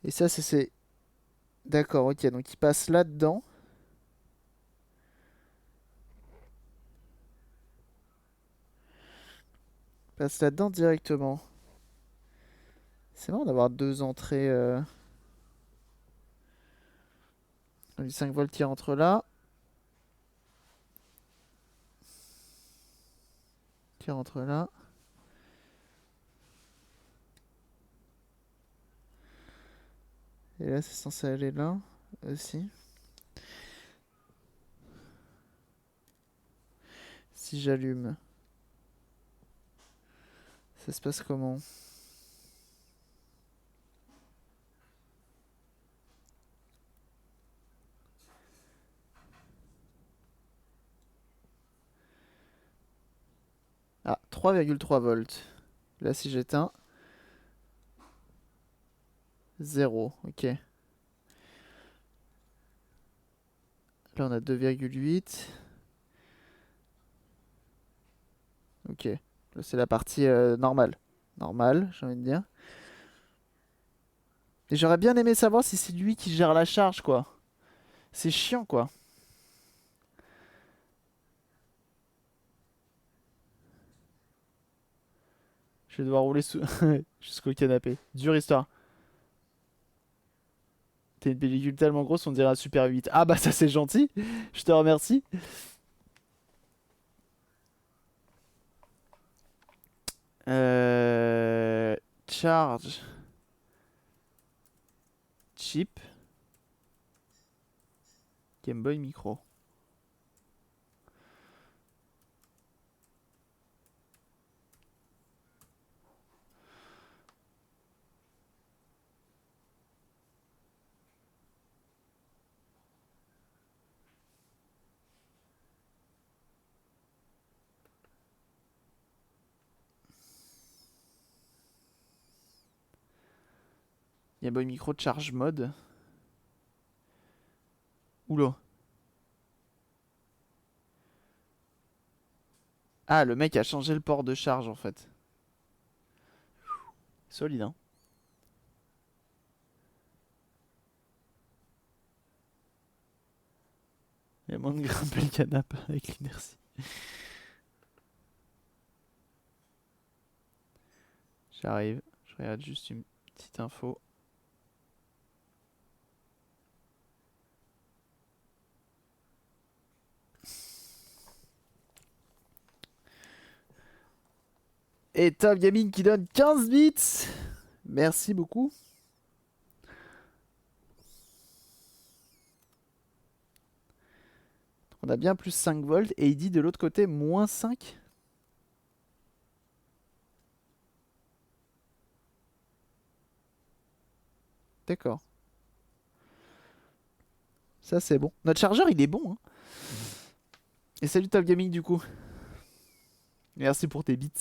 Et ça, c'est. D'accord, ok, donc il passe là-dedans. Il passe là-dedans directement. C'est marrant d'avoir deux entrées. Du 5 volts qui rentre là. Qui rentre là. Et là, c'est censé aller là aussi. Si j'allume, ça se passe comment? Ah, 3,3 volts. Là, si j'éteins, 0. Ok. Là, on a 2,8. Ok. Là, c'est la partie normale. Normale, j'ai envie de dire. Et j'aurais bien aimé savoir si c'est lui qui gère la charge, quoi. C'est chiant, quoi. Je vais devoir rouler jusqu'au canapé. Dure histoire. T'as une pellicule tellement grosse, on dirait un Super 8. Ah bah ça c'est gentil. Je te remercie. Euh... Charge. Chip. Game Boy Micro. Game Boy Micro Charge Mode. Oula. Ah, le mec a changé le port de charge en fait. Solide, hein. Il y a moins de grimper le canapé avec l'inertie. J'arrive. Je regarde juste une petite info. Et Top Gaming qui donne 15 bits. Merci beaucoup. On a bien plus 5 volts et il dit de l'autre côté moins 5. D'accord. Ça c'est bon. Notre chargeur il est bon, hein. Et salut Top Gaming du coup. Merci pour tes bits.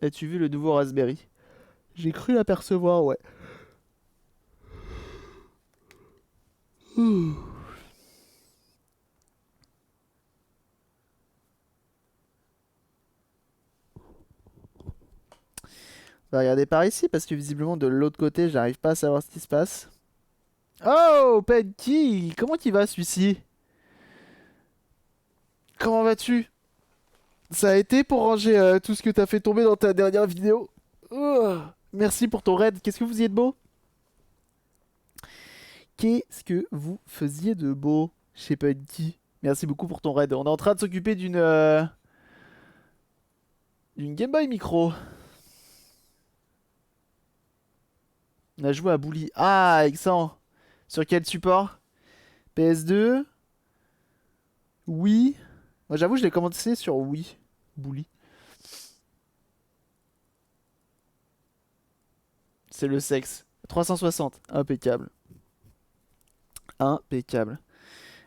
As-tu vu le nouveau Raspberry? J'ai cru l'apercevoir, ouais. On va regarder par ici parce que visiblement de l'autre côté j'arrive pas à savoir ce qui se passe. Oh, Penky, comment il va celui-ci? Comment vas-tu? Ça a été pour ranger tout ce que t'as fait tomber dans ta dernière vidéo. Merci pour ton raid. Qu'est-ce que vous faisiez de beau? Qu'est-ce que vous faisiez de beau chez Penky? Merci beaucoup pour ton raid. On est en train de s'occuper d'une Game Boy Micro. On a joué à Bully. Ah, excellent. Sur quel support? PS2? Oui. Moi j'avoue je l'ai commencé sur Wii. Bully. C'est le sexe. 360. Impeccable. Impeccable.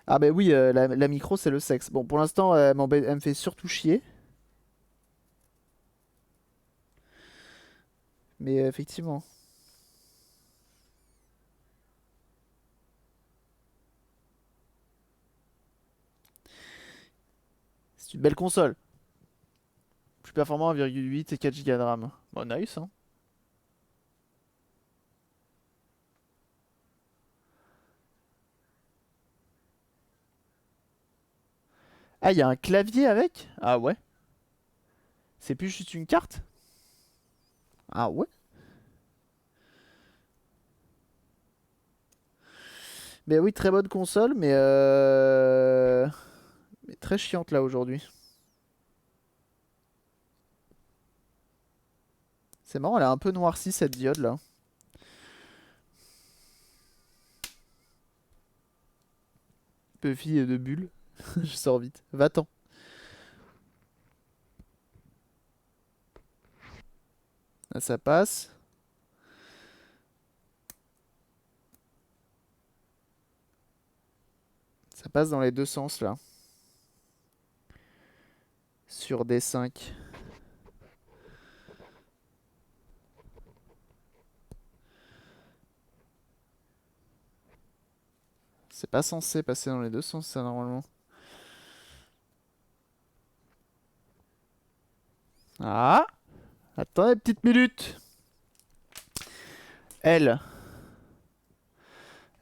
Ah bah oui, la micro c'est le sexe. Bon pour l'instant elle me fait surtout chier. Mais effectivement. C'est une belle console. Plus performant 1,8 et 4 Go de RAM. Bon nice hein. Ah il y a un clavier avec? Ah ouais. C'est plus juste une carte? Ah ouais. Mais oui très bonne console mais très chiante là aujourd'hui. C'est marrant elle a un peu noirci cette diode là. Puffy de bulle. Je sors vite. Va-t'en. Là, ça passe. Ça passe dans les deux sens là. Sur D5. C'est pas censé passer dans les deux sens ça normalement. Ah! Attends une petite minute. Elle.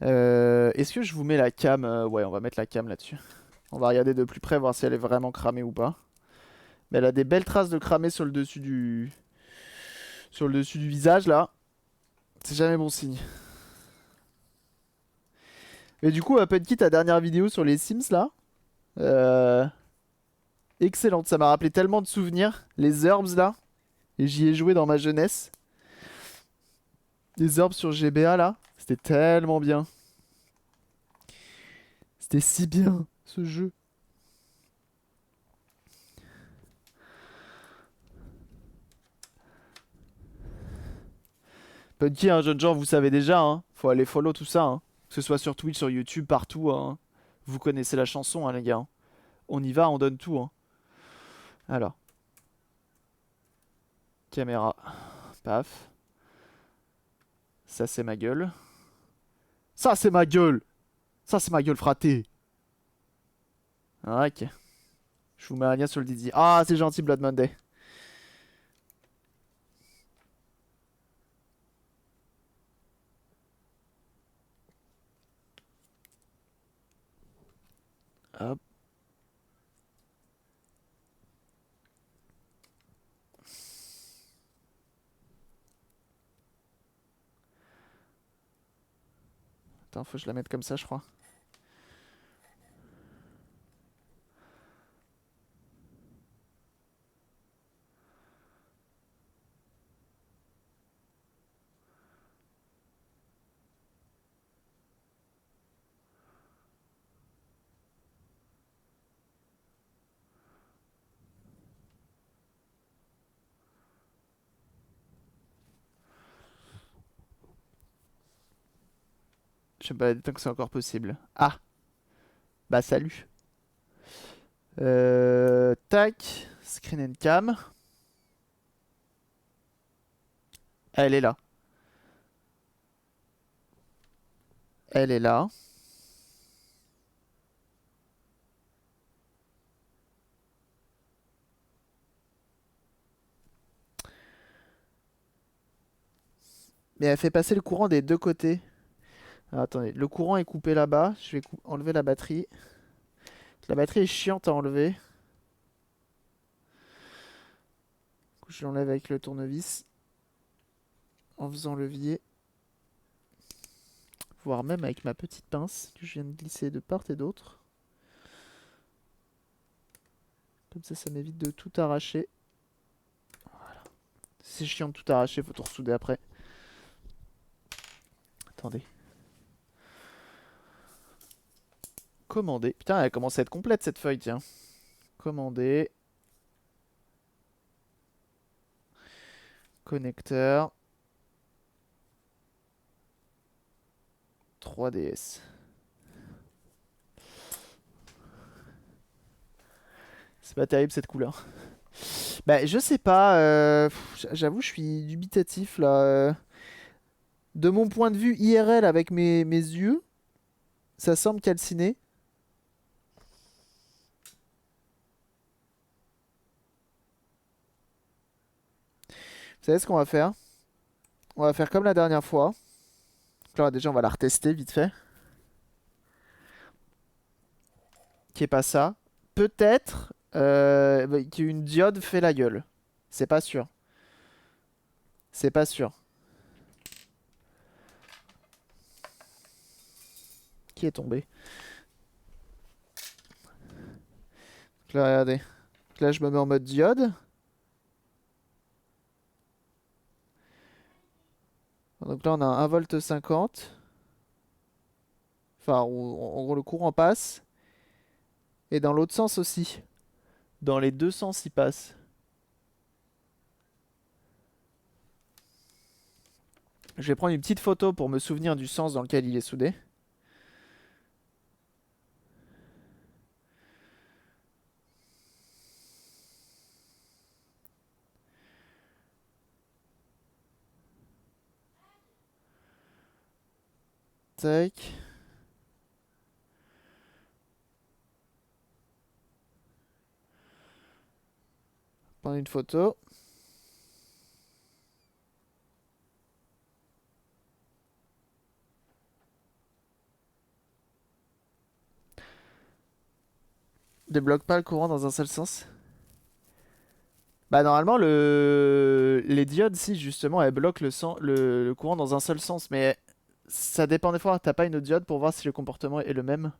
Est-ce que je vous mets la cam? Ouais, on va mettre la cam là-dessus. On va regarder de plus près, voir si elle est vraiment cramée ou pas. Mais elle a des belles traces de cramé sur le dessus du... Sur le dessus du visage, là. C'est jamais bon signe. Mais du coup, Punky, ta dernière vidéo sur les Sims, là. Euh... Excellente, ça m'a rappelé tellement de souvenirs. Les herbs, là. Et j'y ai joué dans ma jeunesse. Les herbs sur GBA, là. C'était tellement bien. C'était si bien, ce jeu. Punky, un jeune genre, vous savez déjà, hein. Faut aller follow tout ça, hein. Que ce soit sur Twitch, sur YouTube, partout, hein. Vous connaissez la chanson, hein, les gars. On y va, on donne tout, hein. Alors. Caméra. Paf. Ça, c'est ma gueule. Ça, c'est ma gueule! Ça, c'est ma gueule fraté! Ah, ok. Je vous mets un lien sur le Didi. Ah, c'est gentil, Blood Monday. Hop. Attends, faut que je la mette comme ça, je crois. Je sais pas tant que c'est encore possible. Ah! Bah, salut. Tac. Screen and cam. Elle est là. Elle est là. Mais elle fait passer le courant des deux côtés. Alors, attendez, le courant est coupé là-bas. Je vais enlever la batterie. La batterie est chiante à enlever. Du coup, je l'enlève avec le tournevis. En faisant levier. Voire même avec ma petite pince que je viens de glisser de part et d'autre. Comme ça m'évite de tout arracher. Voilà. C'est chiant de tout arracher, faut tout ressouder après. Attendez. Commander. Putain, elle commence à être complète cette feuille, tiens. Commander. Connecteur. 3DS. C'est pas terrible cette couleur. Bah, je sais pas. J'avoue, je suis dubitatif là. De mon point de vue IRL avec mes yeux, ça semble calciné. Vous savez ce qu'on va faire? On va faire comme la dernière fois. Donc là, déjà, on va la retester vite fait. Qui est pas ça. Peut-être qu'une diode fait la gueule. C'est pas sûr. C'est pas sûr. Qui est tombé? Donc là, regardez. Donc là, je me mets en mode diode. Donc là, on a 1,50 V. Enfin, en gros, le courant passe. Et dans l'autre sens aussi. Dans les deux sens, il passe. Je vais prendre une petite photo pour me souvenir du sens dans lequel il est soudé. Tac. Prendre une photo. Débloque pas le courant dans un seul sens. Bah normalement les diodes si justement elles bloquent le courant dans un seul sens, mais ça dépend des fois, t'as pas une autre diode pour voir si le comportement est le même.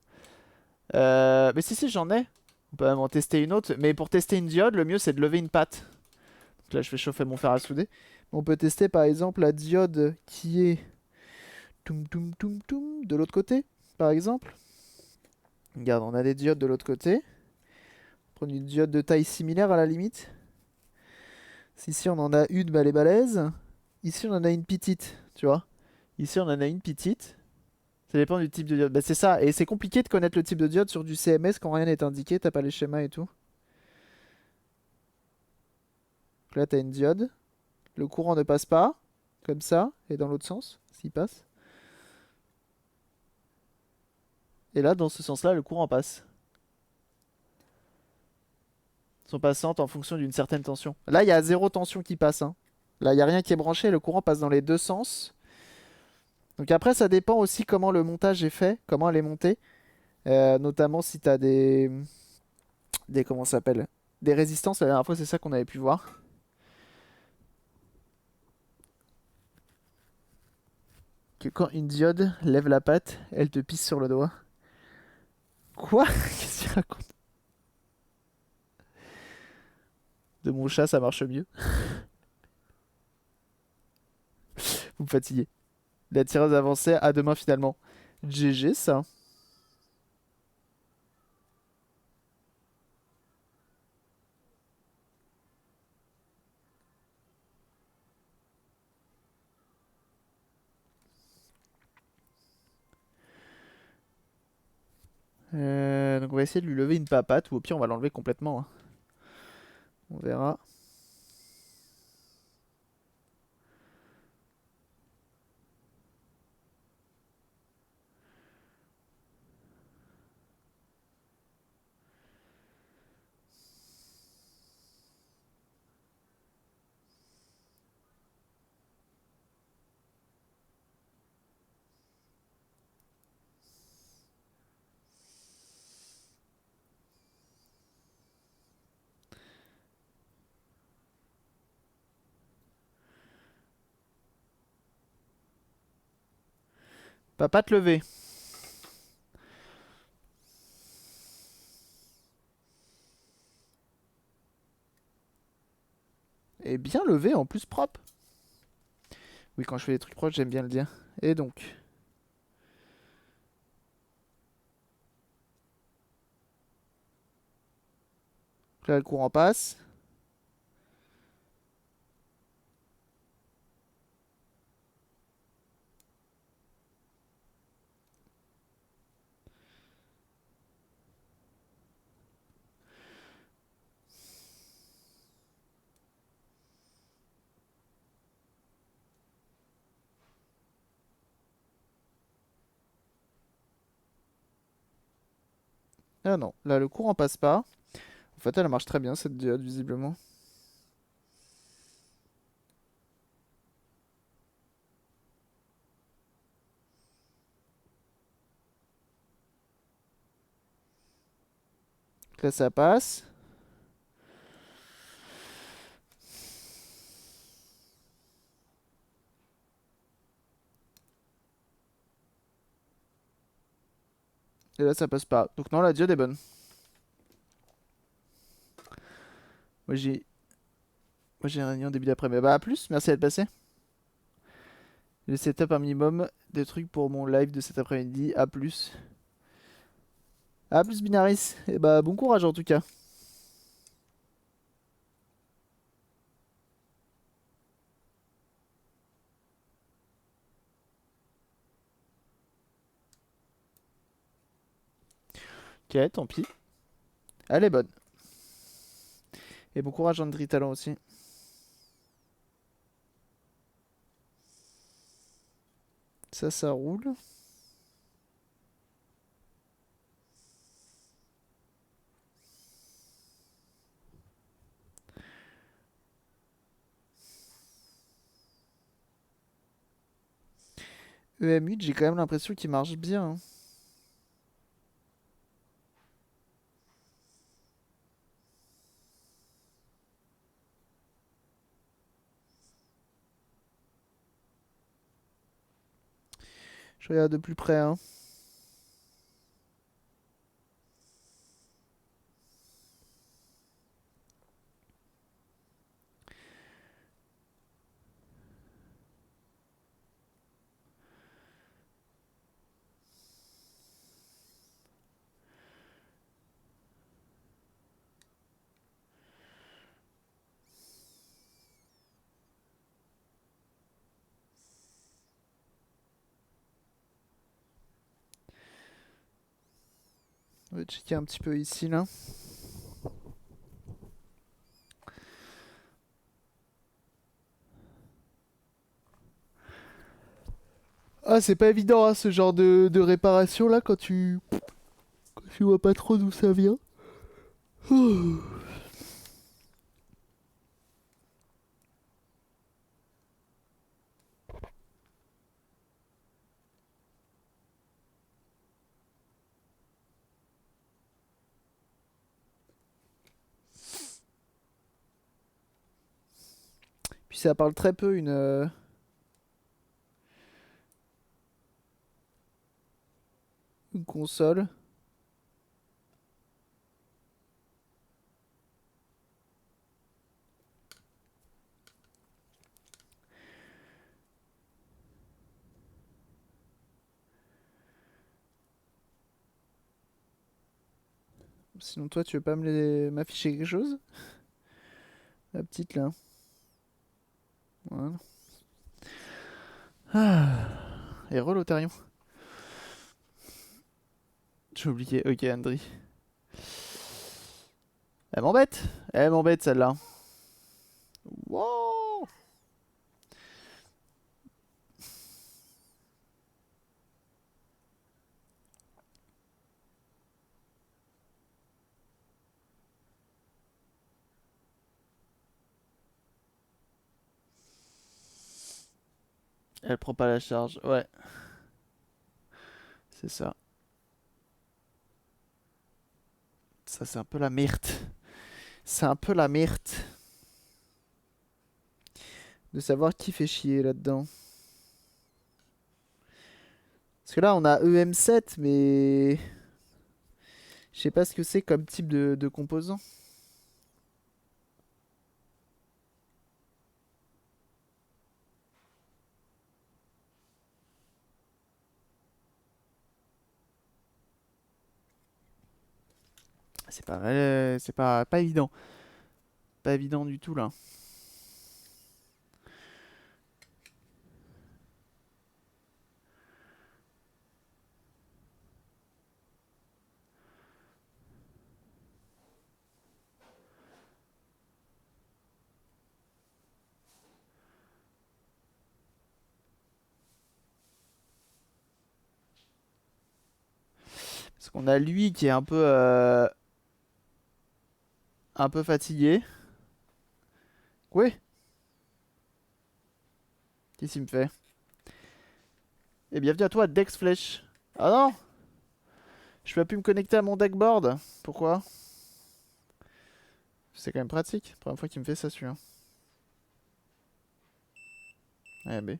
Mais si j'en ai. On peut même en tester une autre, mais pour tester une diode le mieux c'est de lever une patte. Donc là je fais chauffer mon fer à souder. On peut tester par exemple la diode qui est de l'autre côté par exemple. Regarde, on a des diodes de l'autre côté. Prendre une diode de taille similaire à la limite. Ici on en a une, bah elle est balèze. Ici on en a une petite, tu vois. Ici on en a une petite. Ça dépend du type de diode. Bah c'est ça, et c'est compliqué de connaître le type de diode sur du CMS quand rien n'est indiqué, t'as pas les schémas et tout. Donc là t'as une diode. Le courant ne passe pas. Comme ça. Et dans l'autre sens. S'il passe. Et là, dans ce sens-là, le courant passe. Sont passantes en fonction d'une certaine tension. Là, il y a zéro tension qui passe, hein. Là, il n'y a rien qui est branché. Le courant passe dans les deux sens. Donc après, ça dépend aussi comment le montage est fait. Comment elle est montée. Notamment si tu as des... Comment ça s'appelle? Des résistances. La dernière fois, c'est ça qu'on avait pu voir. Que quand une diode lève la patte, elle te pisse sur le doigt. Quoi? Qu'est-ce que tu racontes? De mon chat, ça marche mieux. Vous me fatiguez. La tireuse avancée, à demain finalement. GG ça. Donc on va essayer de lui lever une papate, ou au pire on va l'enlever complètement, hein. On verra. Papate levée. Et bien levée, en plus propre. Oui, quand je fais des trucs proches, j'aime bien le dire. Et donc, là le courant passe. Ah non, là le courant passe pas. En fait, elle marche très bien cette diode, visiblement. Là ça passe. Et là ça passe pas. Donc non, la diode est bonne. Moi j'ai une réunion début d'après-midi. Bah à plus, merci d'être passé. J'ai setup un minimum de trucs pour mon live de cet après-midi. À plus. À plus Binaris. Et bah bon courage en tout cas. Ok, tant pis. Elle est bonne. Et bon courage Andri Talent aussi. Ça roule. EM8, j'ai quand même l'impression qu'il marche bien, hein. Je regarde de plus près, hein. On va checker un petit peu ici, là. Ah, c'est pas évident, hein, ce genre de réparation là quand tu vois pas trop d'où ça vient. Puis ça parle très peu une console. Sinon toi tu veux pas m'afficher quelque chose? La petite là. Voilà. Ah. Et Lotarion. J'ai oublié. Ok, Andri. Elle m'embête. Elle m'embête celle-là. Wow. Elle prend pas la charge. Ouais, c'est ça. Ça c'est un peu la merde. C'est un peu la merde de savoir qui fait chier là-dedans. Parce que là on a EM7 mais je sais pas ce que c'est comme type de composant. C'est pas évident. Pas évident du tout là. Parce qu'on a lui qui est un peu fatigué. Ouais, qu'est-ce qu'il me fait? Et bienvenue à toi, Dex Flèche. Ah non, je peux plus me connecter à mon deckboard. Pourquoi? C'est quand même pratique. Première fois qu'il me fait ça, celui-là. Eh ben.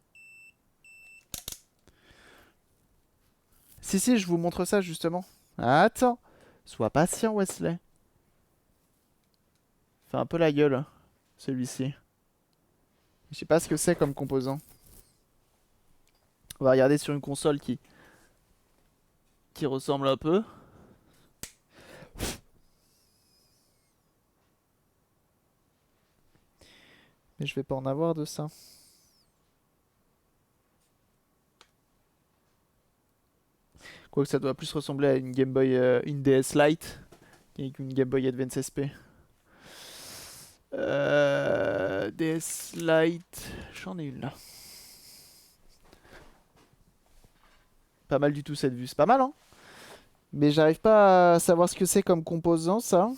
Si, si, je vous montre ça justement. Attends. Sois patient, Wesley. Fais un peu la gueule, celui-ci. Je sais pas ce que c'est comme composant. On va regarder sur une console qui ressemble un peu. Mais je vais pas en avoir de ça. Quoique ça doit plus ressembler à une Game Boy, une DS Lite qu'une Game Boy Advance SP. DS Lite, j'en ai une là. Pas mal du tout cette vue, c'est pas mal hein. Mais j'arrive pas à savoir ce que c'est comme composant ça.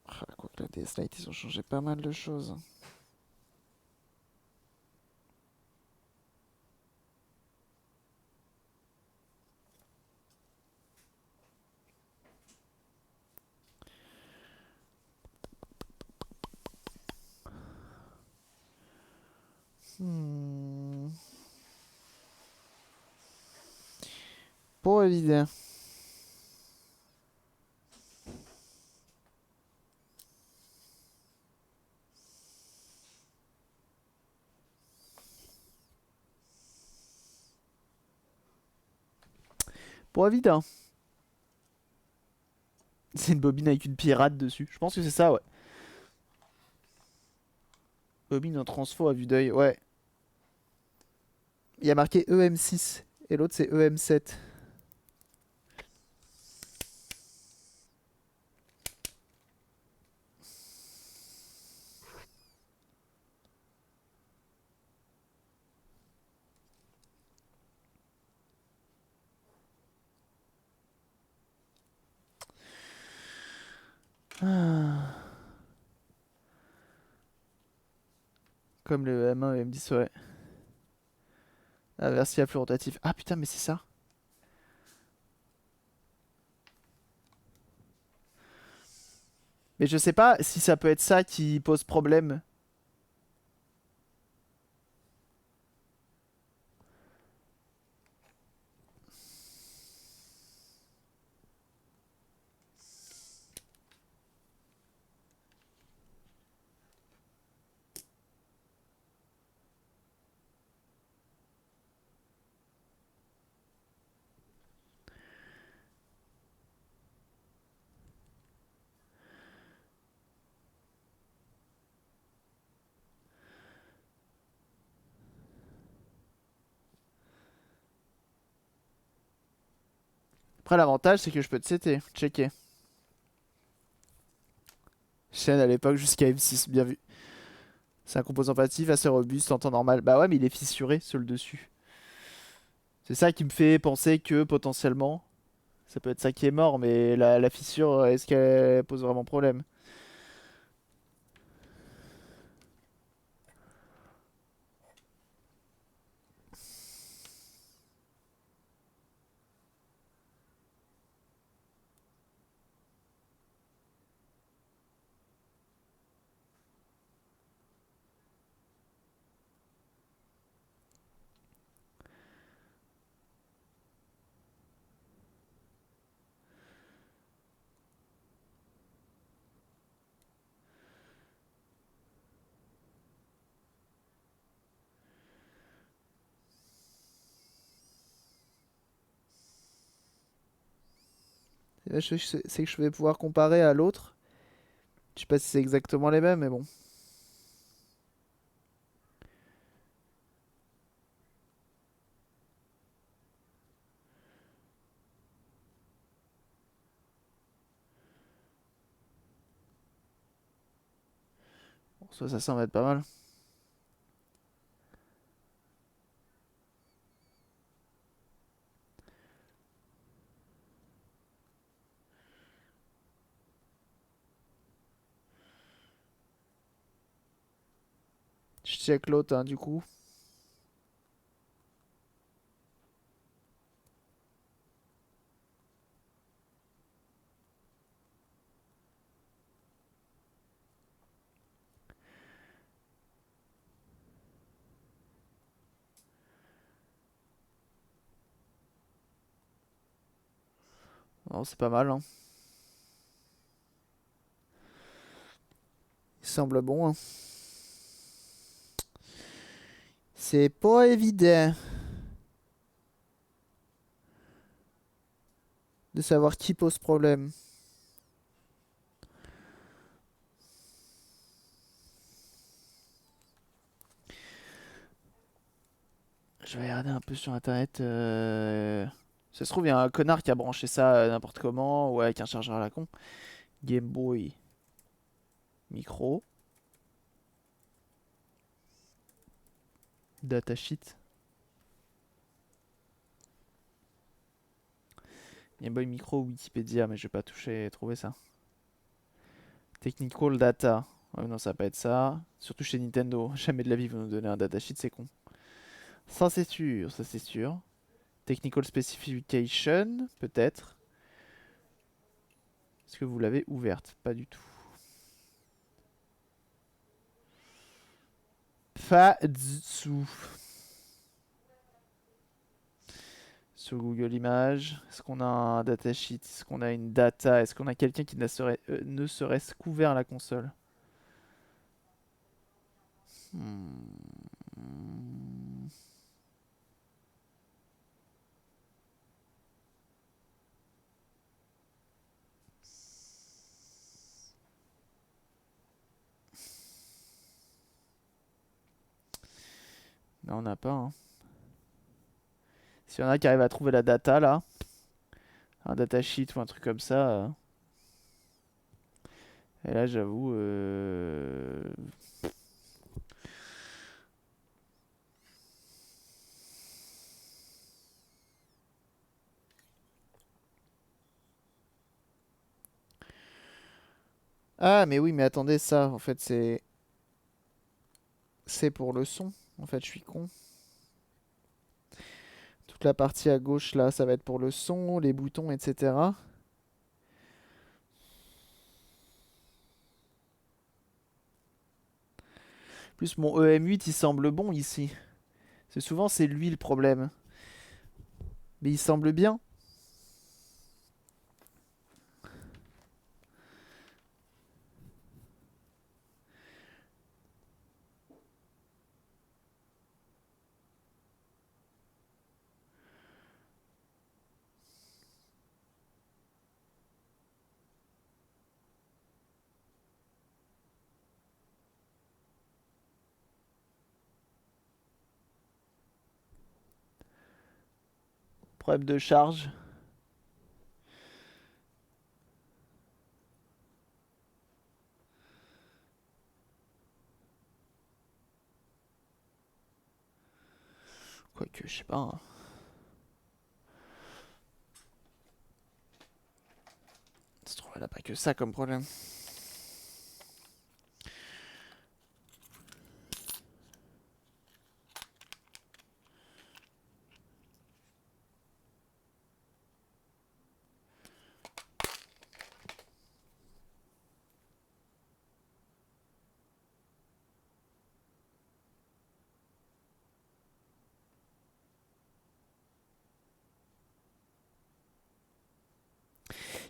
Ah, quoique la DS Lite ils ont changé pas mal de choses. Hmm. Pas évident. Pas évident. C'est une bobine avec une pirate dessus. Je pense que c'est ça, ouais. Bobine en transfo à vue d'œil, ouais. Il y a marqué EM6 et l'autre c'est EM7. Ah. Comme le M1 et M10, ouais. Inversible flux rotatif. Ah putain, mais c'est ça. Mais je sais pas si ça peut être ça qui pose problème. Après, l'avantage, c'est que je peux te CT, checker. Chaîne à l'époque jusqu'à M6, bien vu. C'est un composant passif assez robuste en temps normal. Bah ouais, mais il est fissuré sur le dessus. C'est ça qui me fait penser que potentiellement, ça peut être ça qui est mort, mais la fissure, est-ce qu'elle pose vraiment problème? Et là, c'est que je vais pouvoir comparer à l'autre. Je sais pas si c'est exactement les mêmes, mais bon. Bon, ça va être pas mal. Je check l'autre, hein, du coup. Non, c'est pas mal, hein. Il semble bon, hein. C'est pas évident de savoir qui pose problème. Je vais regarder un peu sur internet. Ça se trouve, il y a un connard qui a branché ça n'importe comment ou avec un chargeur à la con. Game Boy, micro, datasheet. Game Boy micro, Wikipédia, mais je vais pas toucher, trouver ça. Technical data. Ouais, non, ça va pas être ça. Surtout chez Nintendo. Jamais de la vie, vous nous donnez un datasheet, c'est con. Ça, c'est sûr, ça, c'est sûr. Technical specification, peut-être. Est-ce que vous l'avez ouverte? Pas du tout. Pas du tout. Sur Google Images, est-ce qu'on a un datasheet? Est-ce qu'on a une data? Est-ce qu'on a quelqu'un qui ne serait-ce qu'ouvert la console? Hmm. Non, on n'a pas, hein. S'il y en a qui arrivent à trouver la data là, un datasheet ou un truc comme ça. Et là, j'avoue. Ah, mais oui, mais attendez, ça, en fait, c'est... C'est pour le son. En fait, je suis con. Toute la partie à gauche, là, ça va être pour le son, les boutons, etc. Plus mon EM8, il semble bon ici. C'est souvent, c'est lui le problème. Mais il semble bien. Problème de charge. Quoique, je sais pas, hein. Ça se trouve, elle a pas que ça comme problème.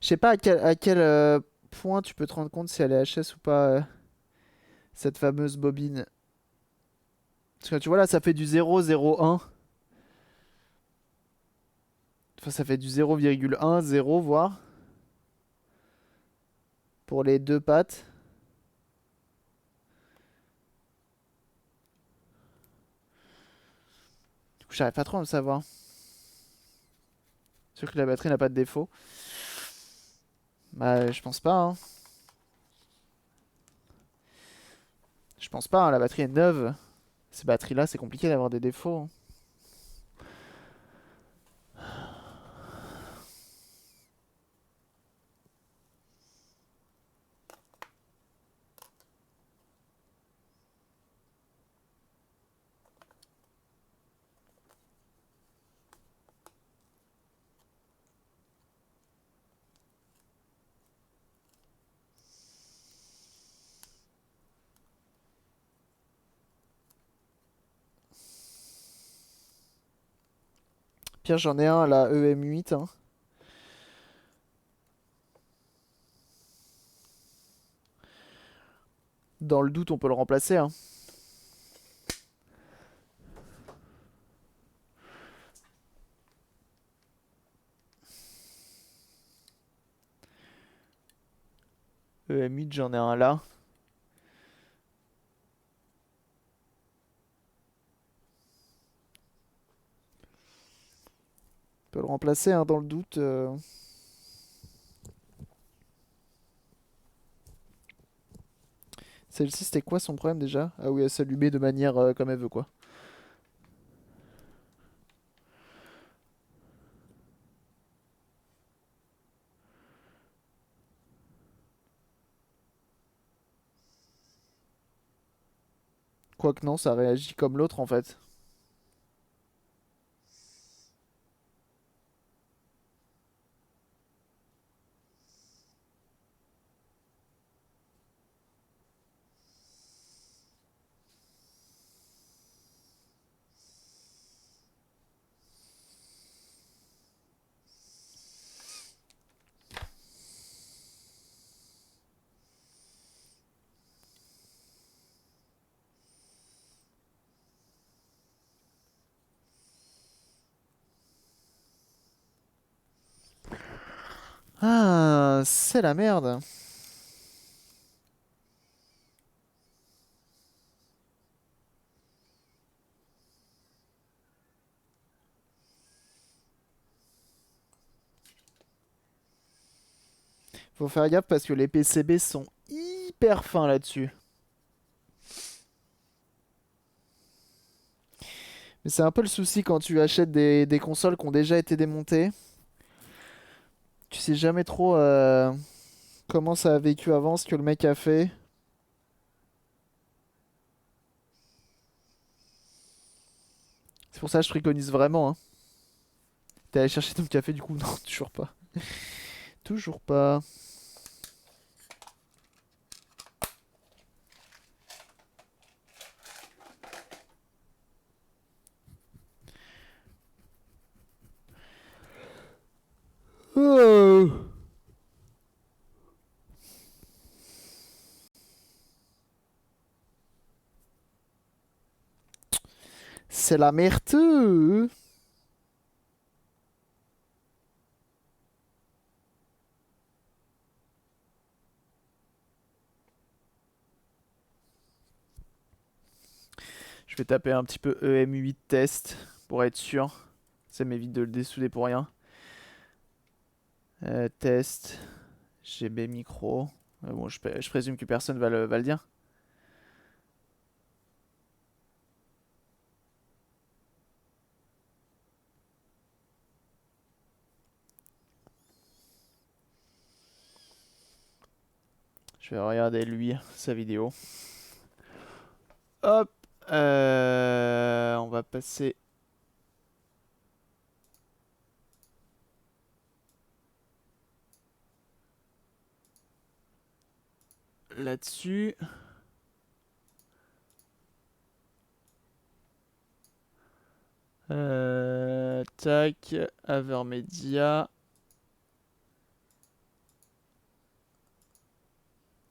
Je sais pas à quel point tu peux te rendre compte si elle est HS ou pas, cette fameuse bobine. Parce que tu vois là, ça fait du 0,01. Enfin, ça fait du 0,1, 0 voire. Pour les deux pattes. Du coup, j'arrive pas trop à me savoir. Sûr que la batterie n'a pas de défaut. Bah, je pense pas, hein. Je pense pas, hein, la batterie est neuve. Ces batteries-là, c'est compliqué d'avoir des défauts, hein. Pire, j'en ai un, la EM8, hein. Dans le doute, on peut le remplacer, hein. EM8, j'en ai un là. On peut le remplacer, hein, dans le doute. Celle-ci, c'était quoi son problème déjà? Ah oui, elle s'allumait de manière comme elle veut, quoi. Quoique non, ça réagit comme l'autre en fait. Ah, c'est la merde. Faut faire gaffe parce que les PCB sont hyper fins là-dessus. Mais c'est un peu le souci quand tu achètes des consoles qui ont déjà été démontées. Tu sais jamais trop Comment ça a vécu avant, ce que le mec a fait. C'est pour ça que je préconise vraiment, hein. T'es allé chercher ton café du coup? Non, toujours pas. Toujours pas. Oh. C'est la merde. Je vais taper un petit peu EM8 test pour être sûr. Ça m'évite de le dessouder pour rien. Test. GB micro. Bon, je présume que personne va le dire. Je vais regarder lui, sa vidéo. Hop. On va passer. Là-dessus. Tac. Avermedia.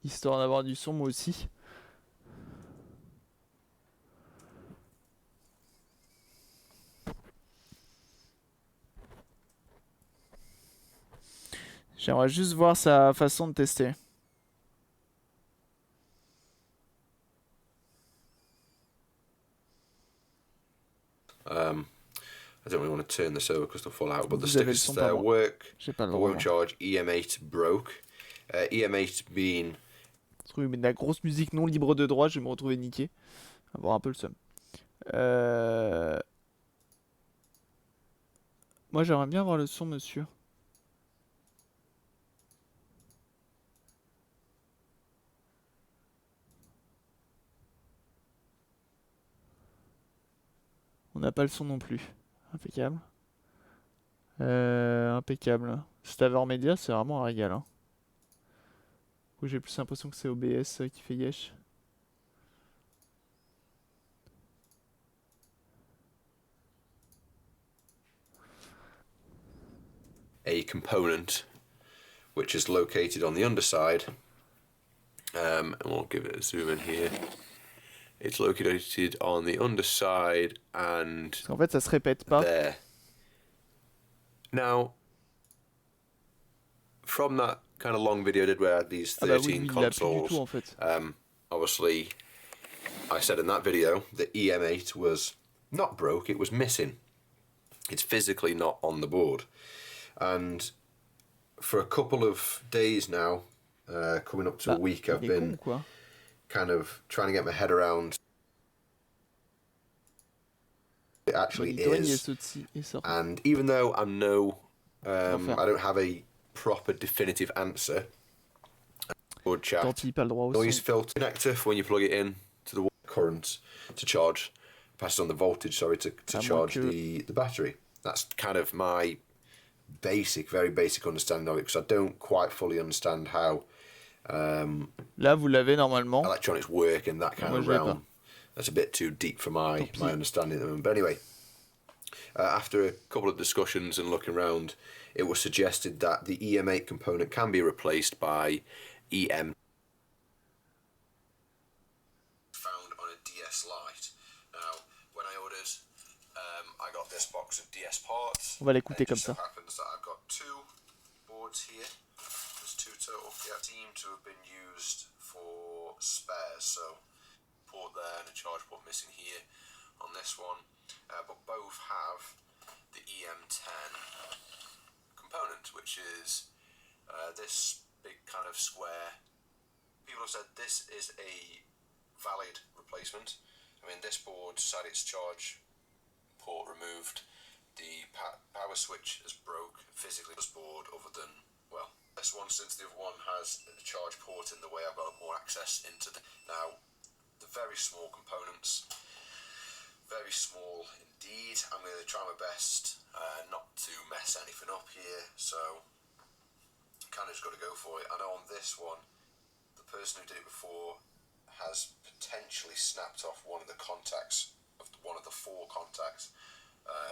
Histoire d'avoir du son, moi aussi. J'aimerais juste voir sa façon de tester. I don't really want to turn this over because they'll fall out, but the Vous avez le stickers son, pas moi. work. J'ai pas le I droit, won't moi. charge. EM8 broke. EM8 being... Parce que oui, mais de la grosse musique non libre de droit, je vais me retrouver niqué. Avoir un peu le seum. Moi, j'aimerais bien avoir le son, monsieur. On n'a pas le son non plus. Impeccable. Impeccable. Staver Media, c'est vraiment un régal. Hein. J'ai plus l'impression que c'est OBS qui fait yesh. a component which is located on the underside. And we'll give it a zoom in here. It's located on the underside and Parce qu'en fait, ça se répète pas. there. Now, from that kind of long video I did where I had these 13 Ah bah oui, lui, il l'a plus du consoles, tout en fait. obviously I said in that video that EM8 was not broke, it was missing. It's physically not on the board. And for a couple of days now, coming up to a week, I've been kind of trying to get my head around it actually is. And even though I'm I don't have a proper definitive answer, board shaft noise filter connector for when you plug it in to the current to charge, pass it on the voltage, sorry, to charge the battery. That's kind of my very basic understanding of it, because I don't quite fully understand how là vous l'avez normalement electronics work in that kind of realm. That's a bit too deep for my understanding of them. But anyway, after a couple of discussions and looking around, it was suggested that the EM8 component can be replaced by EM found on a DS Lite. Now, when I ordered, I got this box of DS parts. On va l'écouter comme ça. Happens that I've got two boards here. There's two total. They seem to have been used for spares. So, port there and a charge port missing here on this one. But both have the EM10 component, which is this big kind of square. People have said this is a valid replacement. I mean, this board had its charge port removed. The power switch is broke physically. This board, other than, well, this one, since the other one has a charge port in the way, I've got more access into the... Now, the very small components, very small indeed. I'm going to try my best not to mess anything up here, so kind of just got to go for it. I know on this one, the person who did it before has potentially snapped off one of the contacts, of one of the 4 contacts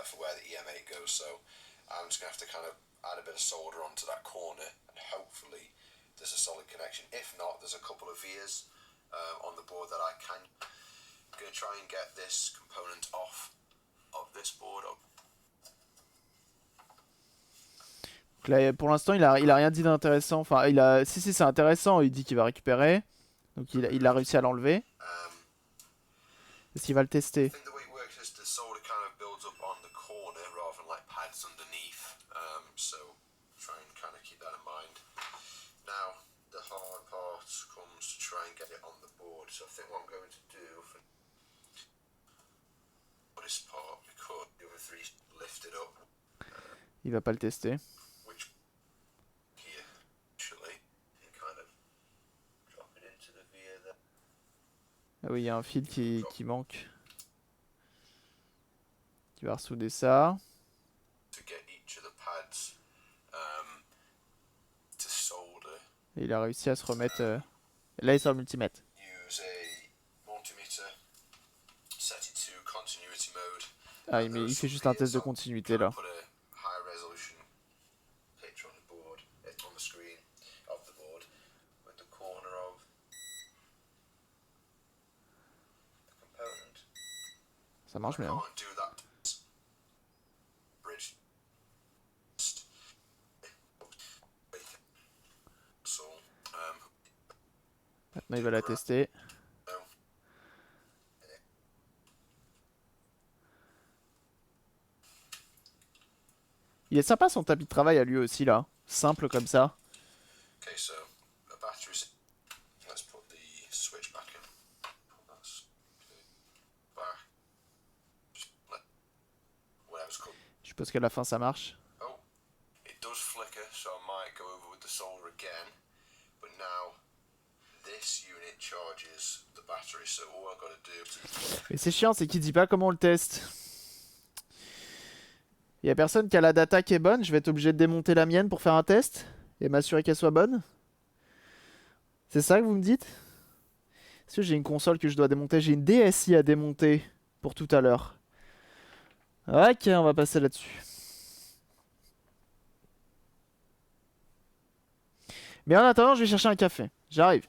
for where the EM8 goes, so I'm just going to have to kind of add a bit of solder onto that corner and hopefully there's a solid connection. If not, there's a couple of vias on the board that I can. I'm going to try and get this component off of this board. Donc là, pour l'instant, il a rien dit d'intéressant. Enfin, si, c'est intéressant. Il dit qu'il va récupérer. Donc il a réussi à l'enlever. Est-ce qu'il va le tester? I think the way it works is the solder kind of builds up on the corner rather than like pads underneath. So try and kind of keep that in mind. Now the hard part comes to try and get it on the board. So I think what I'm going to do for this part, because the other 3 lifted up. Il va pas le tester. Which here actually you kind of drop it into the via there. Ah oui, il y a un fil qui manque. Qui va ressouder ça. To get each of the pads to solder. Et il a réussi à se remettre. Là, il est sur le multimètre. Use a multimeter, set it to continuity mode. Ah, il fait juste un test de continuité là. Put a high resolution picture on the board, on the screen of the board, with the corner of the component. Ça marche bien. Can't do that. Bridge. So, Maintenant, il va la tester. Il est sympa son tapis de travail à lui aussi là. Simple comme ça. okay, so the batteries. Let's put the switch back in. That's okay. Back. Whatever's called. Je suppose qu'à la fin ça marche. Oh, it does flicker, so I might go over with the solder again. But now this unit charges the battery, so all I've got to do. Mais c'est chiant, c'est qu'il dit pas comment on le teste. Il y a personne qui a la data qui est bonne. Je vais être obligé de démonter la mienne pour faire un test et m'assurer qu'elle soit bonne. C'est ça que vous me dites? Est-ce que j'ai une console que je dois démonter? J'ai une DSi à démonter pour tout à l'heure. Ok, on va passer là-dessus. Mais en attendant, je vais chercher un café. J'arrive.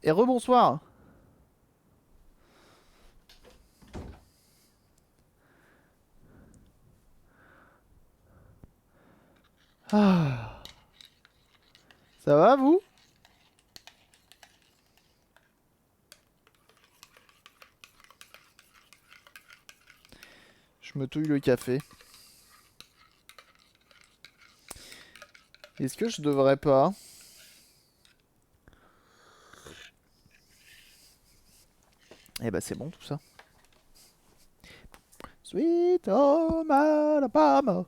Et rebonsoir. Ah. Ça va vous? Je me touille le café. Est-ce que je devrais pas? Eh bah c'est bon tout ça. Sweet home Alabama.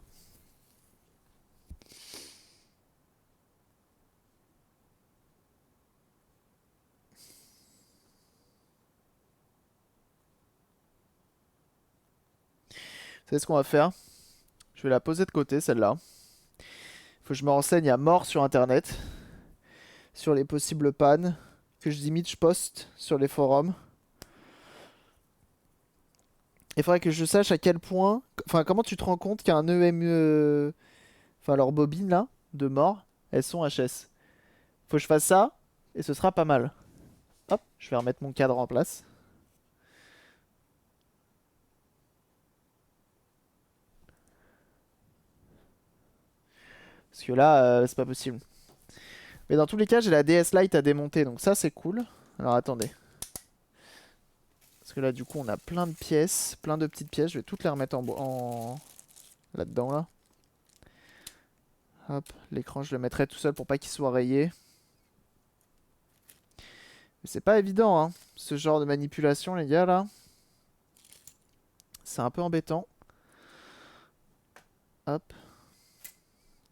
Vous savez ce qu'on va faire? Je vais la poser de côté celle-là. Faut que je me renseigne à mort sur internet. Sur les possibles pannes. Que je poste sur les forums. Il faudrait que je sache à quel point... Enfin, comment tu te rends compte qu'un EMU... Enfin, leurs bobines là, de mort, elles sont HS. Faut que je fasse ça, et ce sera pas mal. Hop, je vais remettre mon cadre en place. Parce que là, c'est pas possible. Mais dans tous les cas, j'ai la DS Lite à démonter, donc ça c'est cool. Alors attendez. Parce que là, du coup, on a plein de pièces, plein de petites pièces. Je vais toutes les remettre là-dedans, là. Hop, l'écran, je le mettrai tout seul pour pas qu'il soit rayé. Mais c'est pas évident, hein, ce genre de manipulation, les gars, là. C'est un peu embêtant. Hop.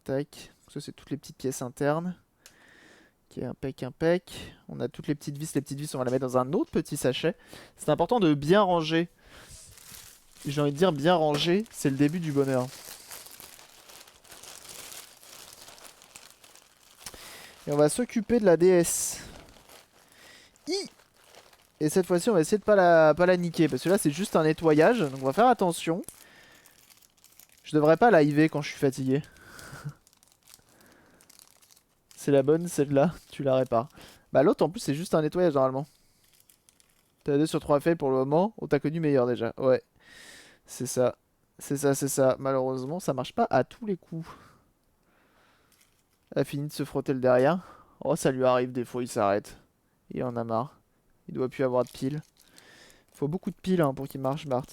Tac. Ça, c'est toutes les petites pièces internes. Ok, impec, impec. On a toutes les petites vis. Les petites vis, on va les mettre dans un autre petit sachet. C'est important de bien ranger. J'ai envie de dire bien ranger, c'est le début du bonheur. Et on va s'occuper de la DS. Et cette fois-ci, on va essayer de pas la niquer. Parce que là, c'est juste un nettoyage. Donc on va faire attention. Je devrais pas la IV quand je suis fatigué. C'est la bonne, celle-là. Tu la répares. Bah l'autre, en plus, c'est juste un nettoyage, normalement. T'as 2 sur 3 faits pour le moment. On t'a connu meilleur, déjà. Ouais. C'est ça. C'est ça, c'est ça. Malheureusement, ça marche pas à tous les coups. Elle a fini de se frotter le derrière. Oh, ça lui arrive, des fois, il s'arrête. Il en a marre. Il doit plus avoir de piles. Faut beaucoup de piles hein, pour qu'il marche, Bart.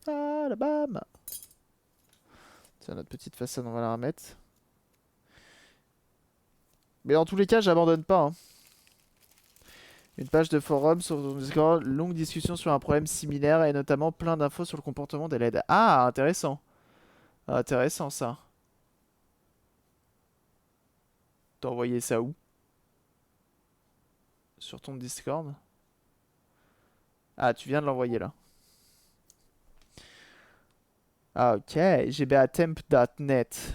Alabama. Tiens, notre petite façade, on va la remettre. Mais dans tous les cas, j'abandonne pas. Hein. Une page de forum sur ton Discord, longue discussion sur un problème similaire et notamment plein d'infos sur le comportement des LED. Ah, intéressant. Intéressant ça. T'as envoyé ça où? Sur ton Discord? Ah, tu viens de l'envoyer là. Ah, ok. gbatemp.net.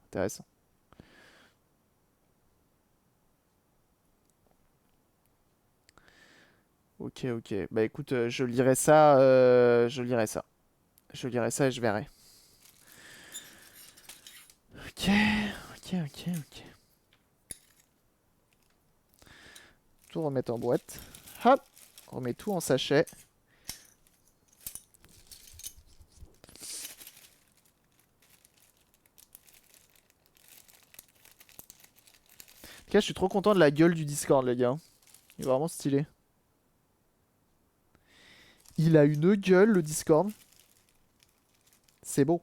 Intéressant. Ok, ok. Bah écoute, je lirai ça. Je lirai ça. Je lirai ça et je verrai. Ok, ok, ok, ok. Tout remettre en boîte. Hop, on remet tout en sachet. En tout cas, je suis trop content de la gueule du Discord, les gars. Il est vraiment stylé. Il a une gueule, le Discord. C'est beau.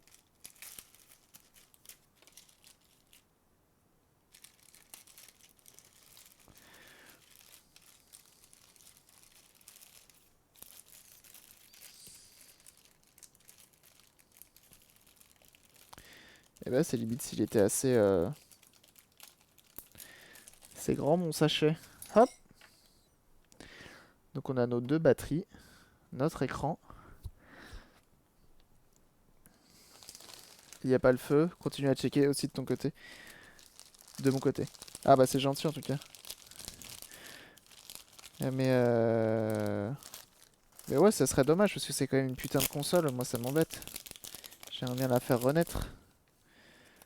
Et bah, c'est limite s'il était assez... C'est grand, mon sachet. Hop. Donc on a nos 2 batteries. Notre écran. Il n'y a pas le feu. Continue à checker aussi de ton côté. De mon côté. Ah bah c'est gentil en tout cas. Mais ouais, ça serait dommage parce que c'est quand même une putain de console. Moi ça m'embête. J'aimerais bien la faire renaître.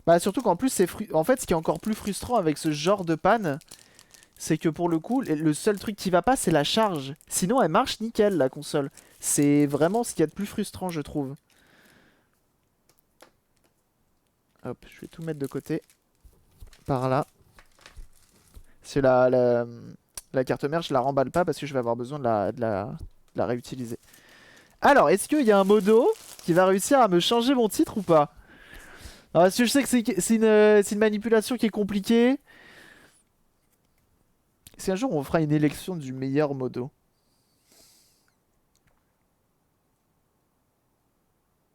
Bah surtout qu'en plus, en fait, ce qui est encore plus frustrant avec ce genre de panne, c'est que pour le coup, le seul truc qui va pas, c'est la charge. Sinon, elle marche nickel, la console. C'est vraiment ce qu'il y a de plus frustrant, je trouve. Hop, je vais tout mettre de côté. Par là. C'est la carte mère, je la remballe pas parce que je vais avoir besoin de la réutiliser. Alors, est-ce qu'il y a un modo qui va réussir à me changer mon titre ou pas? Alors, parce que je sais que c'est une manipulation qui est compliquée. Si un jour on fera une élection du meilleur modo.